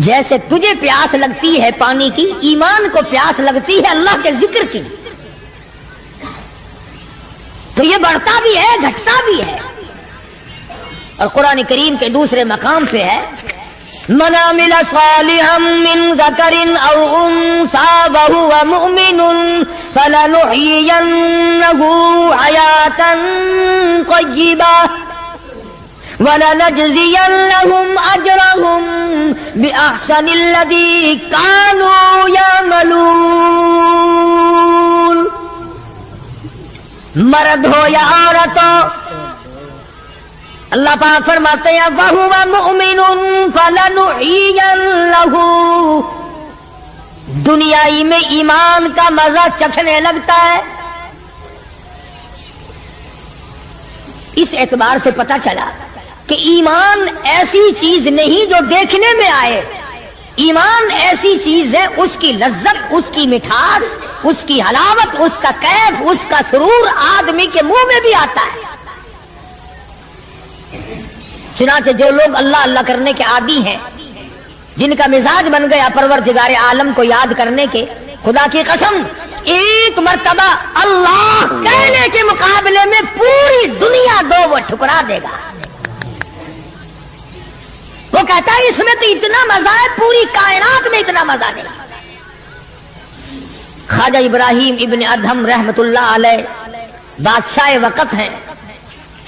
جیسے تجھے پیاس لگتی ہے پانی کی، ایمان کو پیاس لگتی ہے اللہ کے ذکر کی۔ تو یہ بڑھتا بھی ہے گھٹتا بھی ہے، اور قرآن کریم کے دوسرے مقام پہ ہے من عمل صالحا من ذکر او انثى وهو مؤمن فلنحيينه حياة طيبة ولنجزينهم اجرهم باحسن الذي كانوا يعملون۔ مرد ہو یا عورت ہو، اللہ پاک فرماتے ہیں وَهُوَ مُؤْمِنٌ فَلَنُحْيِيَنَّهُ، دنیائی میں ایمان کا مزہ چکھنے لگتا ہے۔ اس اعتبار سے پتہ چلا کہ ایمان ایسی چیز نہیں جو دیکھنے میں آئے، ایمان ایسی چیز ہے اس کی لذت، اس کی مٹھاس، اس کی حلاوت، اس کا کیف، اس کا سرور آدمی کے منہ میں بھی آتا ہے۔ چنانچہ جو لوگ اللہ اللہ کرنے کے عادی ہیں، جن کا مزاج بن گیا پروردگار عالم کو یاد کرنے کے، خدا کی قسم ایک مرتبہ اللہ کہنے کے مقابلے میں پوری دنیا دو وہ ٹھکرا دے گا۔ وہ کہتا ہے اس میں تو اتنا مزہ ہے، پوری کائنات میں اتنا مزہ نہیں۔ خواجہ ابراہیم ابن ادہم رحمت اللہ علیہ بادشاہ وقت ہیں،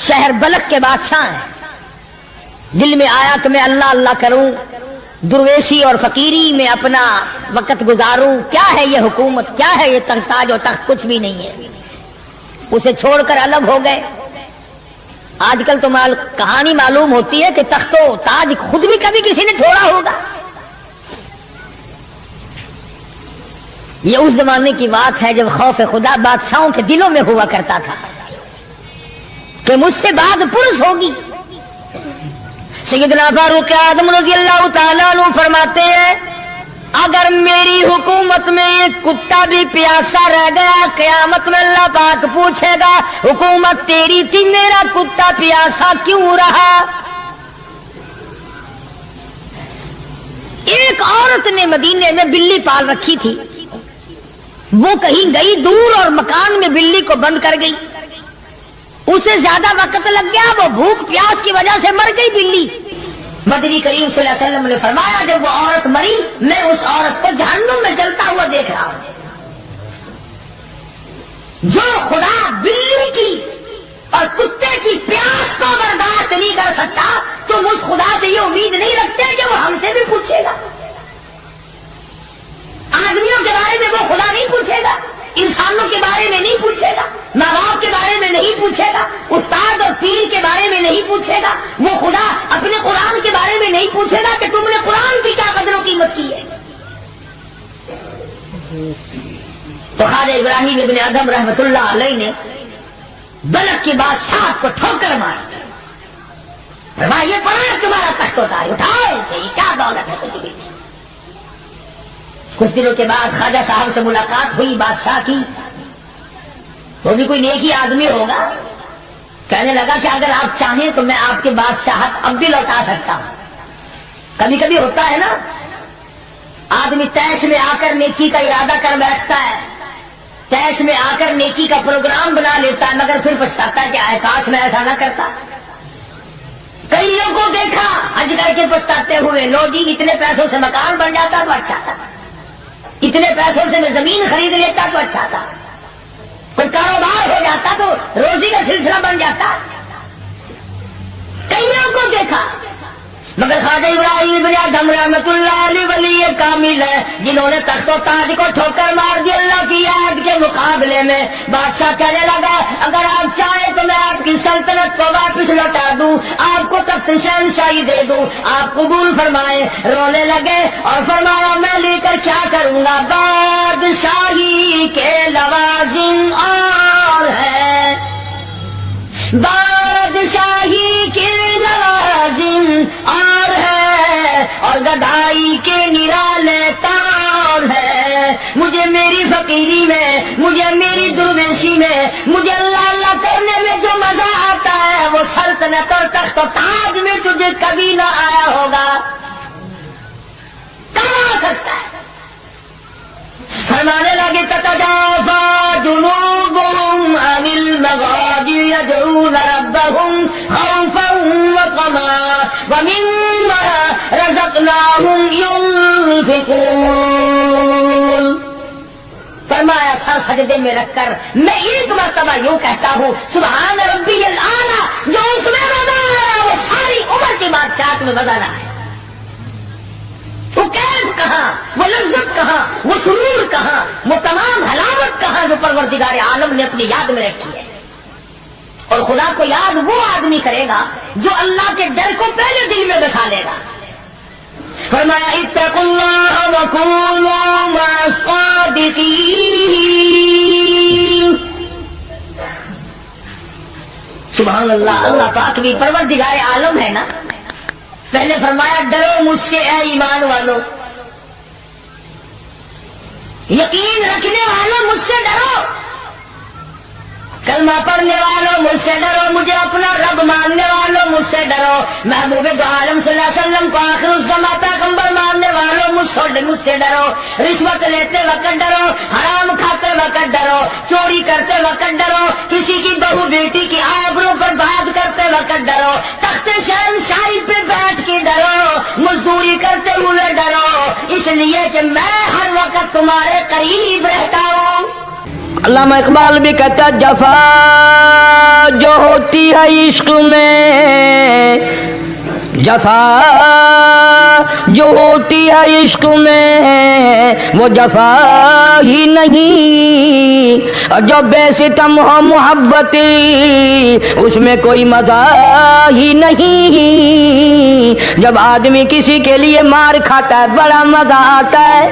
شہر بلخ کے بادشاہ ہیں۔ دل میں آیا کہ میں اللہ اللہ کروں، درویشی اور فقیری میں اپنا وقت گزاروں، کیا ہے یہ حکومت، کیا ہے یہ تاج و تخت، کچھ بھی نہیں ہے۔ اسے چھوڑ کر الگ ہو گئے۔ آج کل تو کہانی معلوم ہوتی ہے کہ تخت و تاج خود بھی کبھی کسی نے چھوڑا ہوگا۔ یہ اس زمانے کی بات ہے جب خوف خدا بادشاہوں کے دلوں میں ہوا کرتا تھا کہ مجھ سے بعد پرس ہوگی. سیدنا فاروق اعظم رضی اللہ تعالیٰ عنہ فرماتے ہیں اگر میری حکومت میں ایک کتا بھی پیاسا رہ گیا قیامت میں اللہ پاک پوچھے گا حکومت تیری تھی میرا کتا پیاسا کیوں رہا. ایک عورت نے مدینے میں بلی پال رکھی تھی. وہ کہیں گئی دور اور مکان میں بلی کو بند کر گئی. اسے زیادہ وقت لگ گیا, وہ بھوک پیاس کی وجہ سے مر گئی بلی. مدنی کریم صلی اللہ علیہ وسلم نے فرمایا جب وہ عورت مری میں اس عورت کو جہنم میں جلتا ہوا دیکھ رہا ہوں. جو خدا بلی کی اور کتے کی پیاس کو برداشت نہیں کر سکتا تم اس خدا سے یہ امید نہیں رکھتے کہ وہ ہم سے بھی پوچھے گا. آدمیوں کے بارے میں وہ خدا نہیں پوچھے گا, انسانوں کے بارے میں نہیں پوچھے گا, ماں باپ کے بارے میں نہیں پوچھے گا, استاد اور پیر کے بارے میں نہیں پوچھے گا. وہ خدا اپنے قرآن کے بارے میں نہیں پوچھے گا کہ تم نے قرآن کی کیا قدر و قیمت کی ہے. تو خواجہ ابراہیم ابن ادھم رحمت اللہ علیہ نے بلک کی بادشاہ کو ٹھوکر ماری. فرمایا یہ پڑا تمہارا تخت ہوتا ہے, اٹھاؤ اسے, یہ کیا دولت ہے تجھے. کچھ دنوں کے بعد خواجہ صاحب سے ملاقات ہوئی بادشاہ کی. وہ بھی کوئی نیکی آدمی ہوگا. کہنے لگا کہ اگر آپ چاہیں تو میں آپ کے بادشاہت اب بھی لوٹا سکتا ہوں. کبھی کبھی ہوتا ہے نا آدمی تیش میں آ کر نیکی کا ارادہ کر بیٹھتا ہے, تیش میں آ کر نیکی کا پروگرام بنا لیتا ہے, مگر پھر پچھتاتا ہے کہ آئے کاش میں ایسا نہ کرتا. کئی لوگوں کو دیکھا حج کر کے پچھتاتے ہوئے, لو جی اتنے پیسوں سے مکان بن جاتا تو اچھا تھا, اتنے پیسوں سے میں زمین خرید لیتا تو اچھا تھا, کوئی کاروبار ہو جاتا تو روزی کا سلسلہ بن جاتا. کئیوں کو دیکھا, مگر خواجہ ابراہیم ابن ادھم رحمت اللہ علیہ ولی کامل ہے جنہوں نے تخت و تاج کو ٹھوکر مار دی اللہ کی یاد کے مقابلے میں. بادشاہ کہنے لگا اگر آپ چاہیں تو میں آپ کی سلطنت کو واپس لوٹا دوں, آپ کو تخت شہنشاہی دے دوں, آپ قبول فرمائیں. رونے لگے اور فرمایا میں لے کر کیا کروں گا, بادشاہی کے لوازم اور ہے, بادشاہی کے لوازم اور ہے, اور گدائی کے نرالے تار ہے. مجھے میری فقیری میں, مجھے میری درویشی میں, مجھے اللہ اللہ کرنے میں جو مزہ آتا ہے وہ سلطنت اور تخت و تاج میں تجھے کبھی نہ آیا ہوگا. کب آ سکتا ہے؟ فرمانے لگے تتجافى جنوبهم عن المضاجع يدعون ربهم خوفا وطمعا ومما رزقناهم ينفقون. فرمایا سر سجدے میں رکھ کر میں ایک مرتبہ یوں کہتا ہوں سبحان ربی الاعلیٰ, جو اس میں مزہ آیا وہ ساری عمر کی بادشاہت میں مزہ نہ ہے. وہ کیف کہاں, وہ لذت کہاں, وہ سرور کہاں, وہ تمام حلاوت کہاں جو پروردگار عالم نے اپنی یاد میں رکھی ہے. اور خدا کو یاد وہ آدمی کرے گا جو اللہ کے ڈر کو پہلے دل میں بسا لے گا. فرمایا اتقوا اللہ وکونوا مع الصادقین. سبحان اللہ, اللہ پاک بھی پروردگار عالم ہے نا. پہلے فرمایا ڈرو مجھ سے اے ایمان والو, یقین رکھنے والوں مجھ سے ڈرو, کلمہ پڑھنے والوں مجھ سے ڈرو, مجھے اپنا رب ماننے والوں مجھ سے ڈرو, محبوب دو عالم صلی اللہ علیہ وسلم کو آخر الزمان پیغمبر ماننے والوں مجھ سے ڈرو, رشوت لیتے وقت ڈرو, حرام کھاتے وقت ڈرو, چوری کرتے وقت ڈرو, کسی کی بہو بیٹی کی آبرو پر بات کرتے وقت ڈرو, تخت شہنشاہی پہ بیٹھ کے ڈرو, مزدوری کرتے ہوئے ڈرو, اس لیے کہ میں ہر وقت تمہارے قریب رہتا ہوں. علامہ اقبال بھی کہتا جفا جو ہوتی ہے عشق میں, جفا جو ہوتی ہے عشق میں وہ جفا ہی نہیں, اور جو بے ستم ہو محبت اس میں کوئی مزہ ہی نہیں. جب آدمی کسی کے لیے مار کھاتا ہے بڑا مزہ آتا ہے.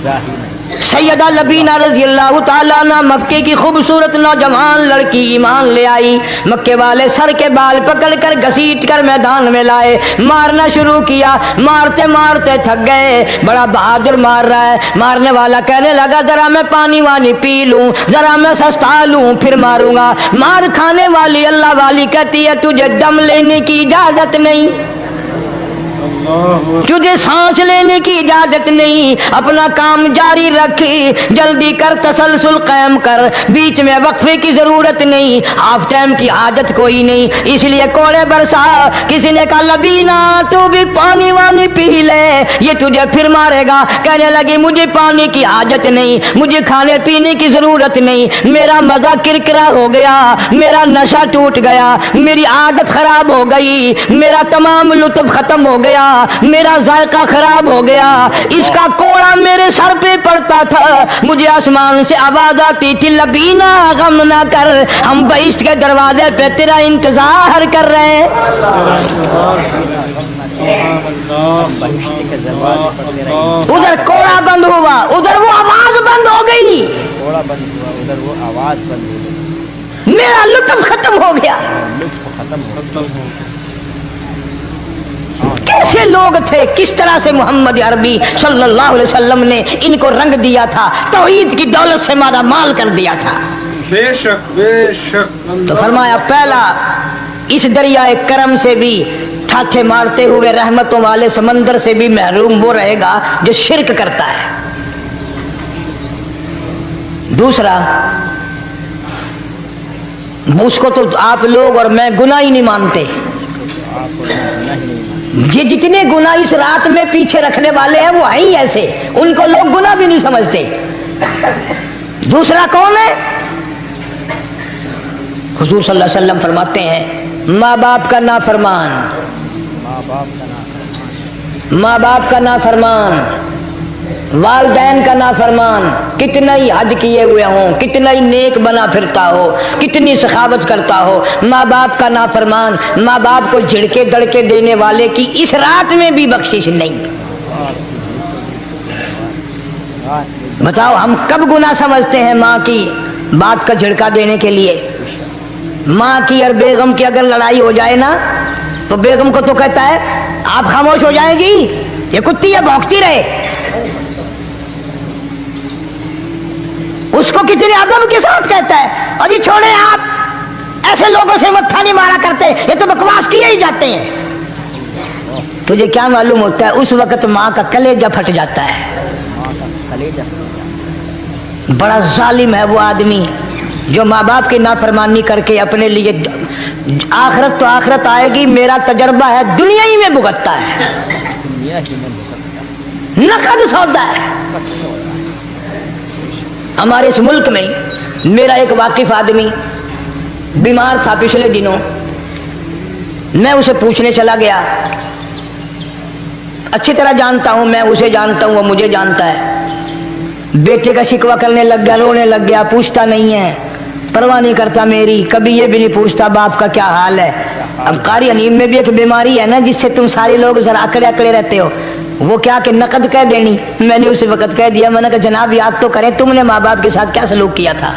سیدہ لبینہ رضی اللہ تعالیٰ عنہ مکے کی خوبصورت نوجوان لڑکی ایمان لے آئی. مکے والے سر کے بال پکڑ کر گھسیٹ کر میدان میں لائے, مارنا شروع کیا. مارتے مارتے تھک گئے, بڑا بہادر مار رہا ہے. مارنے والا کہنے لگا ذرا میں پانی وانی پی لوں, ذرا میں سستا لوں پھر ماروں گا. مار کھانے والی اللہ والی کہتی ہے تجھے دم لینے کی اجازت نہیں, تجھے سانس لینے کی اجازت نہیں, اپنا کام جاری رکھ, جلدی کر, تسلسل قائم کر, بیچ میں وقفے کی ضرورت نہیں, ہاف ٹائم کی عادت کوئی نہیں. اس لیے کوڑے برسا. کسی نے کہا لبینہ تو بھی پانی وانی پی لے, یہ تجھے پھر مارے گا. کہنے لگی مجھے پانی کی حاجت نہیں, مجھے کھانے پینے کی ضرورت نہیں, میرا مزہ کرکرا ہو گیا, میرا نشہ ٹوٹ گیا, میری عادت خراب ہو گئی, میرا تمام لطف ختم ہو گیا, میرا ذائقہ خراب ہو گیا. اس کا کوڑا میرے سر پہ پڑتا تھا, مجھے آسمان سے آواز آتی تھی لبینہ غم نہ کر, ہم بہشت کے دروازے پہ تیرا انتظار کر رہے ہیں. ادھر کوڑا بند ہوا, ادھر وہ آواز بند ہو گئی, میرا لطف ختم ہو گیا. کیسے لوگ تھے, کس طرح سے محمد عربی صلی اللہ علیہ وسلم نے ان کو رنگ دیا تھا, توحید کی دولت سے مالا مال کر دیا تھا. بے شک بے شک. تو فرمایا پہلا اس دریائے کرم سے بھی ٹھاٹھے مارتے ہوئے رحمتوں والے سمندر سے بھی محروم وہ رہے گا جو شرک کرتا ہے. دوسرا, اس کو تو آپ لوگ اور میں گناہ ہی نہیں مانتے. یہ جتنے گناہ اس رات میں پیچھے رکھنے والے ہیں وہ ہیں ہی ایسے, ان کو لوگ گناہ بھی نہیں سمجھتے. دوسرا کون ہے؟ حضور صلی اللہ علیہ وسلم فرماتے ہیں ماں باپ کا نافرمان, ماں باپ کا نافرمان, والدین کا نافرمان, کتنا ہی حج کیے ہوئے ہوں, کتنا ہی نیک بنا پھرتا ہو, کتنی سخاوت کرتا ہو, ماں باپ کا نافرمان, ماں باپ کو جھڑکے دڑکے دینے والے کی اس رات میں بھی بخشش نہیں. بتاؤ ہم کب گناہ سمجھتے ہیں ماں کی بات کا جھڑکا دینے کے لیے. ماں کی اور بیگم کی اگر لڑائی ہو جائے نا تو بیگم کو تو کہتا ہے آپ خاموش ہو جائیں گی, یہ کتی ہے بھونکتی رہے. اس کو کتنے ادب کے ساتھ کہتا ہے اور یہ چھوڑے آپ ایسے لوگوں سے متھا نہیں مارا کرتے, یہ تو بکواس کیے ہی جاتے ہیں. تجھے کیا معلوم ہوتا ہے اس وقت ماں کا کلیجہ پھٹ جاتا ہے. بڑا ظالم ہے وہ آدمی جو ماں باپ کی نافرمانی کر کے اپنے لیے, آخرت تو آخرت آئے گی, میرا تجربہ ہے دنیا ہی میں بھگتتا ہے, نقد سودا ہے. ہمارے اس ملک میں میرا ایک واقف آدمی بیمار تھا پچھلے دنوں, میں اسے پوچھنے چلا گیا. اچھی طرح جانتا ہوں, میں اسے جانتا ہوں, وہ مجھے جانتا ہے. بیٹے کا شکوہ کرنے لگ گیا, رونے لگ گیا, پوچھتا نہیں ہے, پرواہ نہیں کرتا میری, کبھی یہ بھی نہیں پوچھتا باپ کا کیا حال ہے. اب قاری انیم میں بھی ایک بیماری ہے نا جس سے تم سارے لوگ ذرا اکڑے اکڑے رہتے ہو, وہ کیا کہ نقد کہہ دینی. میں نے اسی وقت کہہ دیا, میں نے کہا جناب یاد تو کریں تم نے ماں باپ کے ساتھ کیا سلوک کیا تھا,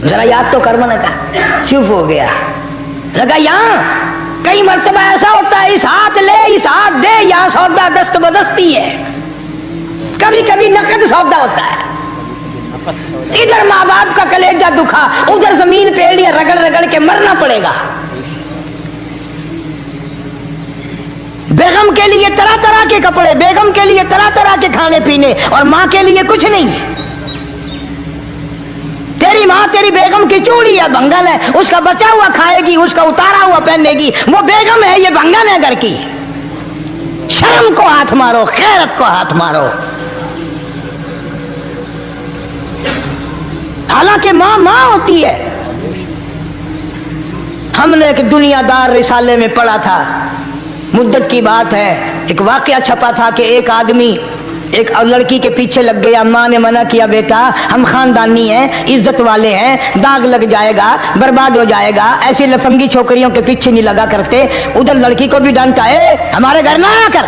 ذرا یاد تو کر. میں نے کہا چپ ہو گیا. لگا یہاں کئی مرتبہ ایسا ہوتا ہے اس ہاتھ لے اس ہاتھ دے, یہاں سودا دست بدستی ہے, کبھی کبھی نقد سودا ہوتا ہے. ادھر ماں باپ کا کلیجہ دکھا, ادھر زمین پہ ایڑیاں رگڑ رگڑ کے مرنا پڑے گا. بیگم کے لیے طرح طرح کے کپڑے, بیگم کے لیے طرح طرح کے کھانے پینے, اور ماں کے لیے کچھ نہیں. تیری ماں تیری بیگم کی چوڑی ہے, بنگل ہے, اس کا بچا ہوا کھائے گی, اس کا اتارا ہوا پہنے گی. وہ بیگم ہے, یہ بنگل ہے گھر کی. شرم کو ہاتھ مارو, خیرت کو ہاتھ مارو. حالانکہ ماں ماں ہوتی ہے. ہم نے ایک دنیا دار رسالے میں پڑھا تھا, مدت کی بات ہے, ایک واقعہ چھپا تھا کہ ایک آدمی ایک لڑکی کے پیچھے لگ گیا. ماں نے منع کیا, بیٹا ہم خاندانی ہیں, عزت والے ہیں, داغ لگ جائے گا, برباد ہو جائے گا, ایسی لفنگی چھوکریوں کے پیچھے نہیں لگا کرتے. ادھر لڑکی کو بھی ڈانٹا, ہے ہمارے گھر نہ آیا کر.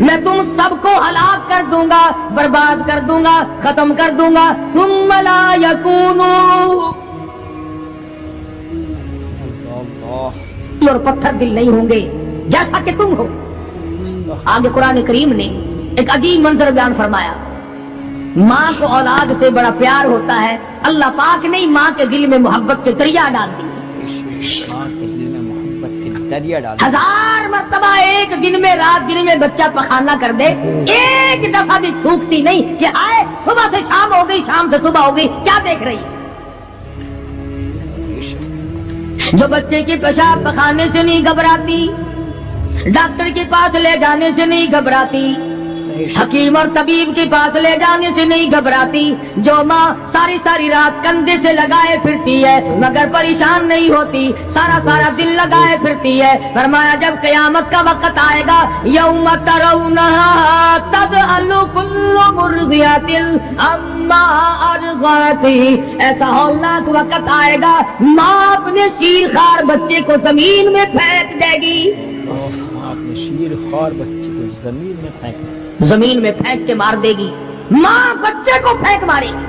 میں تم سب کو ہلاک کر دوں گا، برباد کر دوں گا، ختم کر دوں گا. ثم لا یکونوا، اور پتھر دل نہیں ہوں گے جیسا کہ تم ہو. آگے قرآن کریم نے ایک عجیب منظر بیان فرمایا. ماں کو اولاد سے بڑا پیار ہوتا ہے، اللہ پاک نے ماں کے دل میں محبت کے دریا ڈال دی. ہزار مرتبہ ایک دن میں، رات دن میں بچہ پخانہ کر دے، ایک دفعہ بھی تھوکتی نہیں کہ آئے صبح سے شام ہو گئی، شام سے صبح ہو گئی، کیا دیکھ رہی ہے. جو بچے کے پیشاب پخانے سے نہیں گھبراتی، ڈاکٹر کے پاس لے جانے سے نہیں گھبراتی، حکیم اور طبیب کے پاس لے جانے سے نہیں گھبراتی، جو ماں ساری ساری رات کندھے سے لگائے پھرتی ہے مگر پریشان نہیں ہوتی، سارا سارا دن لگائے پھرتی ہے. فرمایا جب قیامت کا وقت آئے گا، یوم ترونہا تذہل کل مرضعۃ عما ارضعت، ایسا ہولناک وقت آئے گا ماں اپنے شیر خوار بچے کو زمین میں پھینک دے گی. اپنے شیر خوار بچے کو زمین میں پھینک دے گی، زمین میں پھینک کے مار دے گی. ماں بچے کو پھینک مارے گی.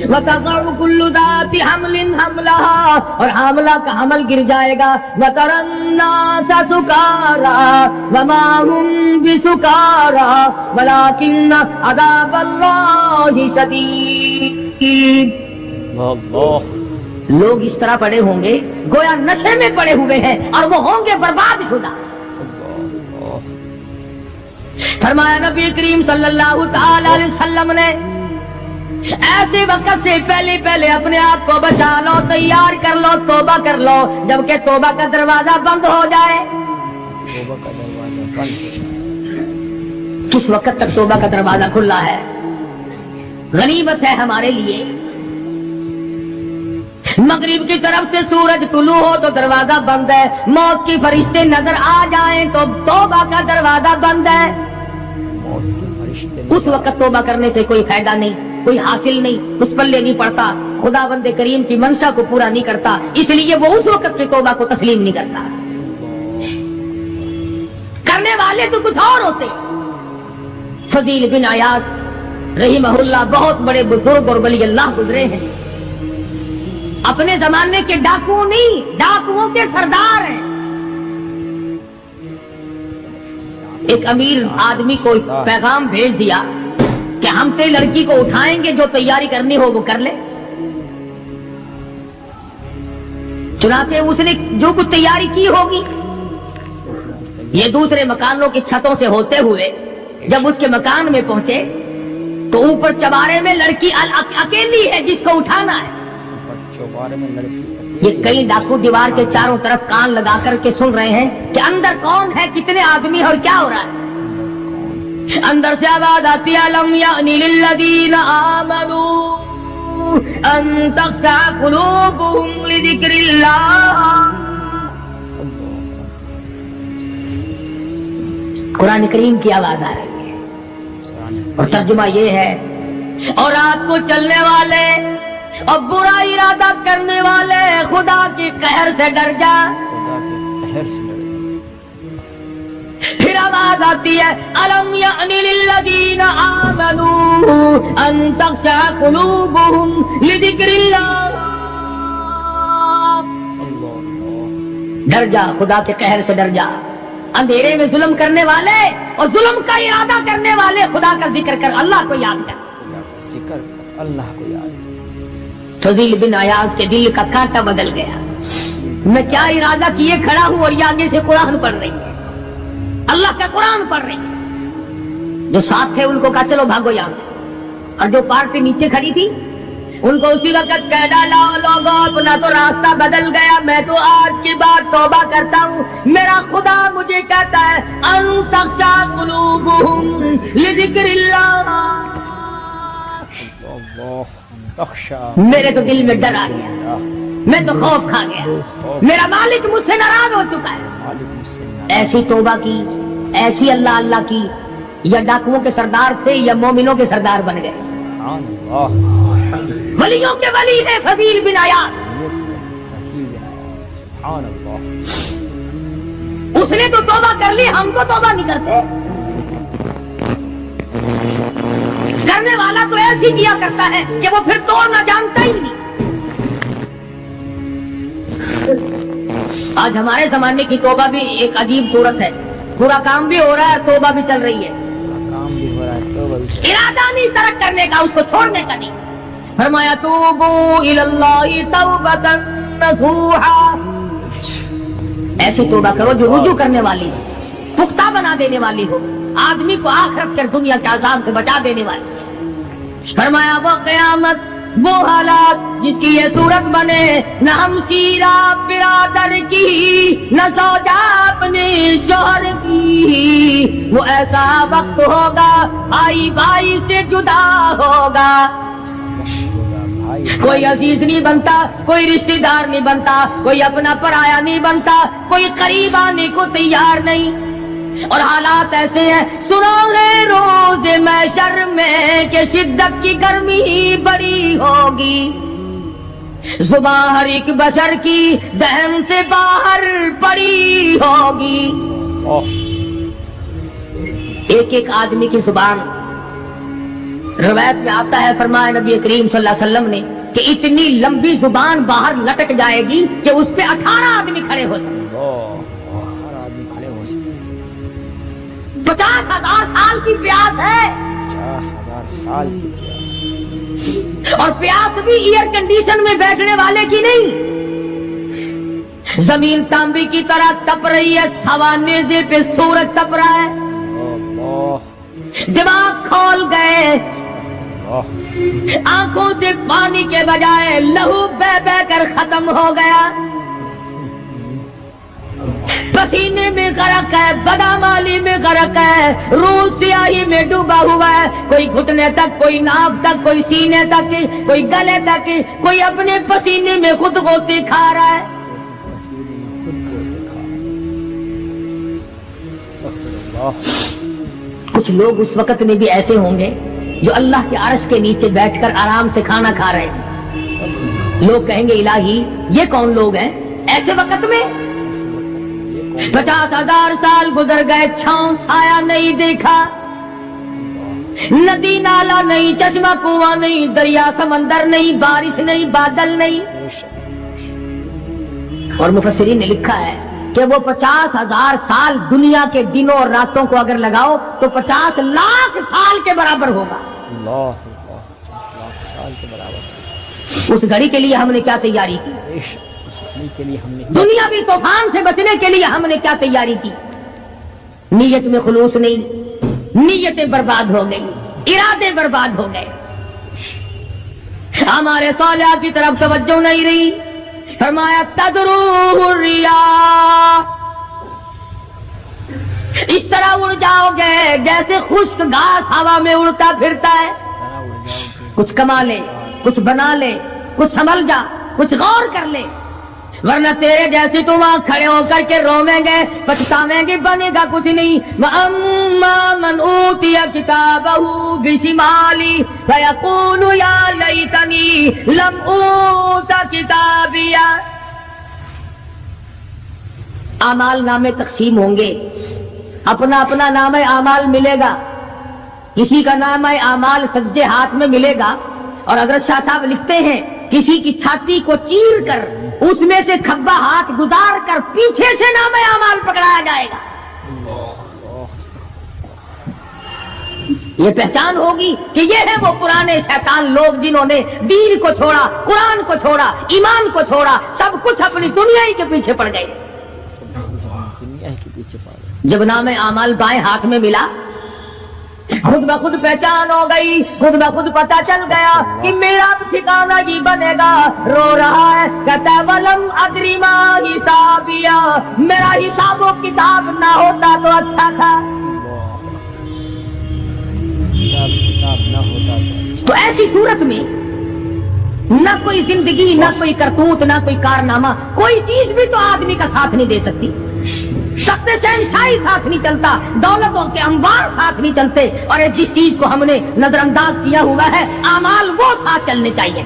وَتَضَعُ كُلُّ ذَاتِ حَمْلٍ حَمْلَهَا، اور حاملہ کا حمل گر جائے گا. وَتَرَى النَّاسَ سُكَارَىٰ وَمَا هُمْ بِسُكَارَىٰ وَلَٰكِنَّ عَذَابَ اللَّهِ شَدِيدٌ. لوگ اس طرح پڑے ہوں گے گویا نشے میں پڑے ہوئے ہیں، اور وہ ہوں گے برباد شدہ. فرمایا نبی کریم صلی اللہ تعالی علیہ وسلم نے ایسے وقت سے پہلے اپنے آپ کو بچا لو، تیار کر لو، توبہ کر لو، جبکہ توبہ کا دروازہ بند ہو جائے. کس وقت تک توبہ کا دروازہ کھلا ہے؟ غنیمت ہے ہمارے لیے. مغرب کی طرف سے سورج طلوع ہو تو دروازہ بند ہے، موت کے فرشتے نظر آ جائیں تو توبہ کا دروازہ بند ہے. اس وقت توبہ کرنے سے کوئی فائدہ نہیں، کوئی حاصل نہیں، کچھ پلے نہیں پڑتا، خدا بند کریم کی منشا کو پورا نہیں کرتا، اس لیے وہ اس وقت کی توبہ کو تسلیم نہیں کرتا. کرنے والے تو کچھ اور ہوتے. فضیل بن عیاض رحمہ اللہ بہت بڑے بزرگ اور ولی اللہ گزرے ہیں، اپنے زمانے کے ڈاکو نہیں، ڈاکوؤں کے سردار ہیں. ایک امیر آدمی کو پیغام بھیج دیا کہ ہم تیری لڑکی کو اٹھائیں گے، جو تیاری کرنی ہو وہ کر لے. چنانچہ اس نے جو کچھ تیاری کی ہوگی، یہ دوسرے مکانوں کی چھتوں سے ہوتے ہوئے جب اس کے مکان میں پہنچے تو اوپر چوارے میں لڑکی اکیلی ہے جس کو اٹھانا ہے. یہ کئی ڈاکو دیوار کے چاروں طرف کان لگا کر کے سن رہے ہیں کہ اندر کون ہے، کتنے آدمی اور کیا ہو رہا ہے. اندر سے آواز آتی ہے لم یأنی للذین آمنوا ان تخشع قلوبهم لذکر اللہ. قرآن کریم کی آواز آ رہی ہے اور ترجمہ یہ ہے، اور رات کو چلنے والے اور برا ارادہ کرنے والے خدا کے قہر سے ڈر جا. پھر آواز آتی ہے الم یأنی للذین آمنوا ان تخشع قلوبهم لذکر اللہ. ڈر جا، خدا کے قہر سے ڈر جا. اندھیرے میں ظلم کرنے والے اور ظلم کا ارادہ کرنے والے خدا کا ذکر کر، اللہ کو یاد کر، ذکر کر، اللہ کو یاد. فضیل بن عیاض کے دل کا کانٹا بدل گیا. میں کیا ارادہ کیے کھڑا ہوں اور یہ آگے سے قرآن پڑھ رہی ہے، اللہ کا قرآن پڑھ رہی ہے. جو ساتھ تھے ان کو کہا چلو بھاگو یہاں سے، اور جو پارٹی نیچے کھڑی تھی ان کو اسی وقت کہہ ڈالا لوگوں اپنا تو راستہ بدل گیا، میں تو آج کے بعد توبہ کرتا ہوں. میرا خدا مجھے کہتا ہے ان تخشع قلوبهم لذکر اللہ. میرے تو دل میں ڈر آ گیا، میں تو خوف کھا گیا، میرا مالک مجھ سے ناراض ہو چکا ہے. ایسی توبہ کی، ایسی اللہ اللہ کی، یا ڈاکوؤں کے سردار تھے یا مومنوں کے سردار بن گئے. ولیوں کے ولی ہے فضیل بن عیاض. اس نے تو توبہ کر لی، ہم تو توبہ نہیں کرتے. کرنے والا تو ایسی کیا کرتا ہے کہ وہ پھر توڑنا جانتا ہی نہیں. آج ہمارے زمانے کی توبہ بھی ایک عجیب صورت ہے. پورا کام بھی ہو رہا ہے, توبہ بھی چل رہی ہے. کام بھی ہو رہا ہے تو ارادہ نہیں ترک کرنے کا, اس کو چھوڑنے کا نہیں. فرمایا توبو الی اللہ توبۃ نصوحا, ایسی توبہ کرو جو رجوع کرنے والی ہو, پختہ بنا دینے والی ہو, آدمی کو آخرت کر دنیا کے عذاب سے بچا دینے والی. فرمایا وہ قیامت, وہ حالات جس کی یہ صورت بنے, نہ ہمشیرہ برادر کی, نہ زوجہ اپنے شوہر کی. وہ ایسا وقت ہوگا بھائی بھائی سے جدا ہوگا, کوئی عزیز نہیں بنتا, کوئی رشتہ دار نہیں بنتا, کوئی اپنا پرایا نہیں بنتا, کوئی قریب آنے کو تیار نہیں. اور حالات ایسے ہیں, سنو گے روز محشر میں کہ شدت کی گرمی بڑی ہوگی, زبان ہر ایک بشر کی دہن سے باہر پڑی ہوگی. ایک ایک آدمی کی زبان, روایت میں آتا ہے, فرمایا نبی کریم صلی اللہ علیہ وسلم نے کہ اتنی لمبی زبان باہر لٹک جائے گی کہ اس پہ 18 آدمی کھڑے ہو سکتے. 50,000 سال کی پیاس ہے, 50,000 سال کی پیاس, اور پیاس بھی ایئر کنڈیشن میں بیٹھنے والے کی نہیں. زمین تانبے کی طرح تپ رہی ہے, سوانیزے پہ سورج تپ رہا ہے. دماغ کھول گئے, آنکھوں سے پانی کے بجائے لہو بہ بہ کر ختم ہو گیا. پسینے میں غرق ہے, بدامالی میں غرق ہے, روح سیاہی میں ڈوبا ہوا ہے. کوئی گھٹنے تک, کوئی ناف تک, کوئی سینے تک, کوئی گلے تک, کوئی اپنے پسینے میں خود غوطے کھا رہا ہے. کچھ لوگ اس وقت میں بھی ایسے ہوں گے جو اللہ کے عرش کے نیچے بیٹھ کر آرام سے کھانا کھا رہے ہیں. لوگ کہیں گے الہی یہ کون لوگ ہیں ایسے وقت میں؟ 50,000 سال گزر گئے, چھاؤں سایہ نہیں دیکھا, ندی نالا نہیں, چشمہ کنواں نہیں, دریا سمندر نہیں, بارش نہیں, بادل نہیں. اور مفسرین نے لکھا ہے کہ وہ 50,000 سال دنیا کے دنوں اور راتوں کو اگر لگاؤ تو 50 لاکھ سال کے برابر ہوگا. 50 لاکھ سال کے برابر. اس گھڑی کے لیے ہم نے کیا تیاری کی؟ کے لیے ہم نے دنیاوی طوفان سے بچنے کے لیے ہم نے کیا تیاری کی؟ نیت میں خلوص نہیں, نیتیں برباد ہو گئی, ارادے برباد ہو گئے, ہمارے صالحہ کی طرف توجہ نہیں رہی. فرمایا تدروہ الرياح, اس طرح اڑ جاؤ گے جیسے خشک گھاس ہوا میں اڑتا پھرتا ہے. کچھ کما لے, کچھ بنا لے, کچھ سنبھل جا, کچھ غور کر لے, ورنہ تیرے جیسے تو وہاں کھڑے ہو کر کے رویں گے, پچھتاویں گے, بنے گا کچھ نہیں. وَأَمَّا مَنْ أُوتِيَ كِتَابَهُ بِشِمَالِهِ فَيَقُولُ يَا لَيْتَنِي لَمْ أُوتَ كِتَابِيَهْ. اعمال نامے تقسیم ہوں گے, اپنا اپنا نامہ اعمال ملے گا. کسی کا نامہ اعمال سجے ہاتھ میں ملے گا, اور اگر شاہ صاحب لکھتے ہیں کسی کی چھاتی کو چیر کر اس میں سے کھبا ہاتھ گزار کر پیچھے سے نامہ اعمال پکڑایا جائے گا. یہ پہچان ہوگی کہ یہ ہے وہ پرانے شیطان لوگ جنہوں نے دین کو چھوڑا, قرآن کو چھوڑا, ایمان کو چھوڑا, سب کچھ اپنی دنیا ہی کے پیچھے پڑ گئے. جب نامہ اعمال بائیں ہاتھ میں ملا, خود بخود پہچان ہو گئی, خود بخود پتہ چل گیا کہ میرا ٹھکانہ یہ بنے گا. رو رہا ہے, کہتا ہے وَلَمْ أَدْرِ مَا حِسَابِيَهْ, میرا حساب و کتاب نہ ہوتا تو اچھا تھا. حساب کتاب نہ ہوتا تو ایسی صورت میں نہ کوئی زندگی, نہ کوئی کرتوت, نہ کوئی کارنامہ, کوئی چیز بھی تو آدمی کا ساتھ نہیں دے سکتی. سخت شہنشاہی ساتھ نہیں چلتا, دولتوں کے انبار ساتھ نہیں چلتے, اور جس چیز کو ہم نے نظر انداز کیا ہوا ہے اعمال وہ ساتھ چلنے چاہیے.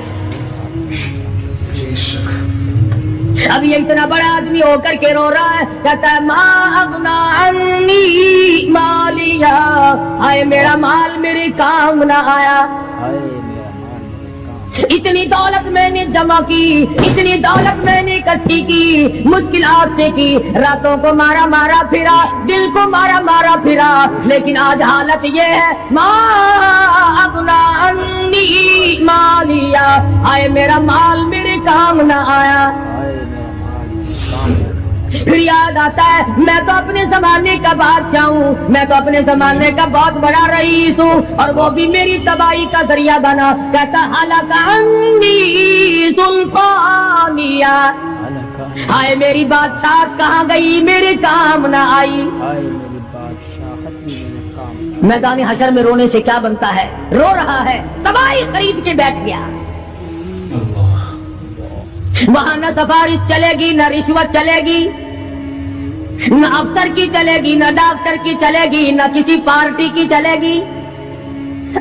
اب یہ اتنا بڑا آدمی ہو کر کے رو رہا ہے, کہتا ہے ما اغنا عنی مالیا, آئے میرا مال میرے کام نہ آیا. ہائے میرا مال میرے کام. اتنی دولت میں نے جمع کی, اتنی دولت میں نے اکٹھی کی, مشکلات سے کی, راتوں کو مارا مارا پھرا, دل کو مارا مارا پھرا, لیکن آج حالت یہ ہے ما اغنا عنی مالیا, آئے میرا مال میرے کام نہ آیا. ہائے میرا مال میرے کام. پھر یاد آتا ہے میں تو اپنے زمانے کا بادشاہ ہوں, میں تو اپنے زمانے کا بہت بڑا رئیس ہوں, اور وہ بھی میری تباہی کا ذریعہ بنا. کہتا ہلاک عنی سلطانیہ, ہائے میری بادشاہت کہاں گئی, میرے کام نہ آئی. ہائے میری بادشاہت بھی میرے کام. میدان حشر میں رونے سے کیا بنتا ہے, رو رہا ہے, تباہی خرید کے بیٹھ گیا. وہاں نہ سفارش چلے گی, نہ رشوت چلے گی, نہ افسر کی چلے گی, نہ ڈاکٹر کی چلے گی, نہ کسی پارٹی کی چلے گی.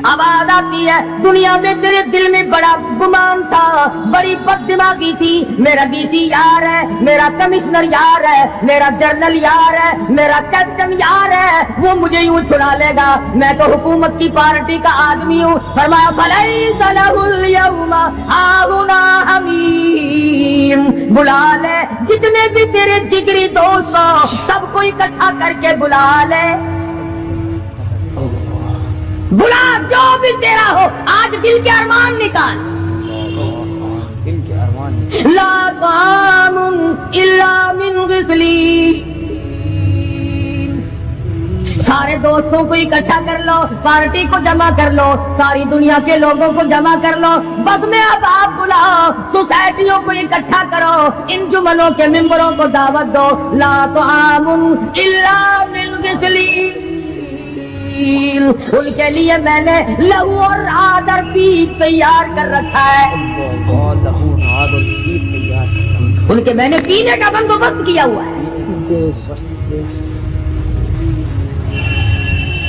آواز آتی ہے دنیا میں تیرے دل میں بڑا گمان تھا, بڑی بد دماغی تھی, میرا ڈی سی یار ہے, میرا کمشنر یار ہے, میرا جنرل یار ہے, میرا کیپٹن یار ہے, وہ مجھے یوں چھڑا لے گا, میں تو حکومت کی پارٹی کا آدمی ہوں. فرمایا فلیس لہ اليوم ہاہنا حمیم, بلا لے جتنے بھی تیرے جگری دوست ہو سب کو اکٹھا کر کے بلا لے, بلا جو بھی تیرا ہو, آج دل کے ارمان نکال. دل کے ارمان. لا طعام الا من غسلین, سارے دوستوں کو اکٹھا کر لو, پارٹی کو جمع کر لو, ساری دنیا کے لوگوں کو جمع کر لو, بس میں اب آپ بلاؤ, سوسائٹیوں کو اکٹھا کرو, انجمنوں کے ممبروں کو دعوت دو. لا طعام الا من غسلین, ان کے لیے میں نے لہو اور آدر پیپ تیار کر رکھا ہے, ان کے میں نے پینے کا بندوبست کیا ہوا ہے.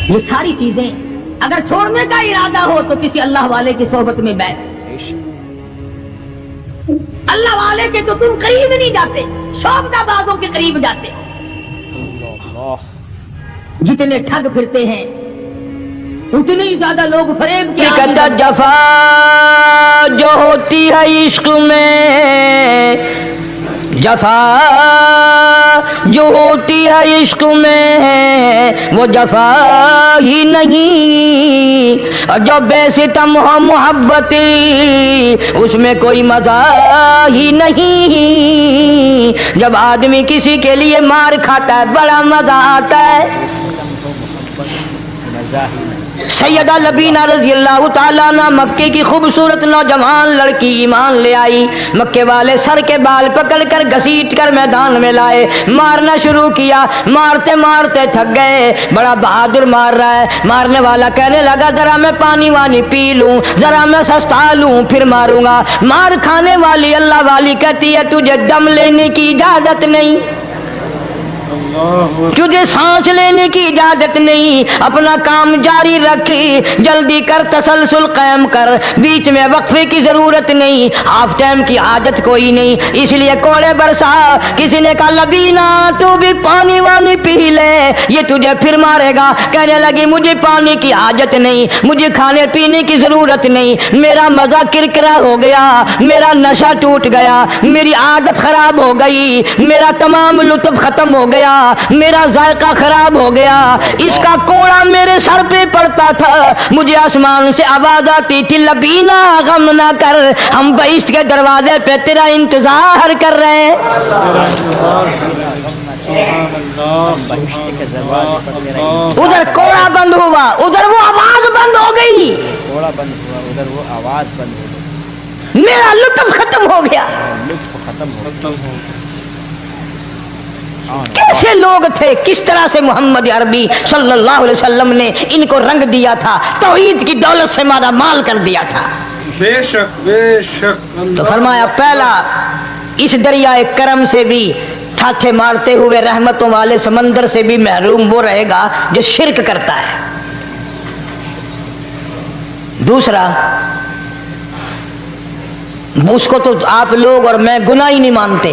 یہ ساری چیزیں اگر چھوڑنے کا ارادہ ہو تو کسی اللہ والے کی صحبت میں بیٹھ. اللہ والے کے تو تم قریب نہیں جاتے, شوبدہ بازوں کے قریب جاتے. جتنے ٹھگ پھرتے ہیں اتنے ہی زیادہ لوگ فریب کے جفا جو ہوتی ہے عشق میں, جفا جو ہوتی ہے عشق میں وہ جفا ہی نہیں, اور جو بے ستم ہو محبت اس میں کوئی مزہ ہی نہیں. جب آدمی کسی کے لیے مار کھاتا ہے بڑا مزہ آتا ہے. سیدہ لبینہ رضی اللہ تعالیٰ عنہ مکے کی خوبصورت نوجوان لڑکی ایمان لے آئی. مکے والے سر کے بال پکڑ کر گھسیٹ کر میدان میں لائے, مارنا شروع کیا, مارتے مارتے تھک گئے, بڑا بہادر مار رہا ہے. مارنے والا کہنے لگا ذرا میں پانی وانی پی لوں, ذرا میں سستا لوں پھر ماروں گا. مار کھانے والی اللہ والی کہتی ہے تجھے دم لینے کی اجازت نہیں, تجھے سانس لینے کی اجازت نہیں, اپنا کام جاری رکھ, جلدی کر, تسلسل قائم کر, بیچ میں وقفے کی ضرورت نہیں, ہاف ٹائم کی عادت کوئی نہیں. اس لیے کوڑے برسا. کسی نے کہا لبینہ تو بھی پانی وانی پی لے, یہ تجھے پھر مارے گا. کہنے لگی مجھے پانی کی حاجت نہیں, مجھے کھانے پینے کی ضرورت نہیں, میرا مزہ کرکرا ہو گیا, میرا نشہ ٹوٹ گیا, میری عادت خراب ہو گئی, میرا تمام لطف ختم ہو گیا, میرا ذائقہ خراب ہو گیا. اس کا کوڑا میرے سر پہ پڑتا تھا, مجھے آسمان سے آواز آتی تھی لبینہ غم نہ کر, ہم بہشت کے دروازے پہ تیرا انتظار کر رہے ہیں. ادھر کوڑا بند ہوا, ادھر وہ آواز بند ہو گئی, کوڑا بند ہوا, ادھر وہ آواز بند ہو گئی, میرا لطف ختم ہو گیا. لطف ختم ہو گیا. کیسے لوگ تھے, کس طرح سے محمد عربی صلی اللہ علیہ وسلم نے ان کو رنگ دیا تھا, توحید کی دولت سے مالا مال کر دیا تھا. بے شک بے شک. تو فرمایا پہلا اس دریائے کرم سے بھی تھاٹھے مارتے ہوئے رحمتوں والے سمندر سے بھی محروم وہ رہے گا جو شرک کرتا ہے. دوسرا اس کو تو آپ لوگ اور میں گناہ ہی نہیں مانتے,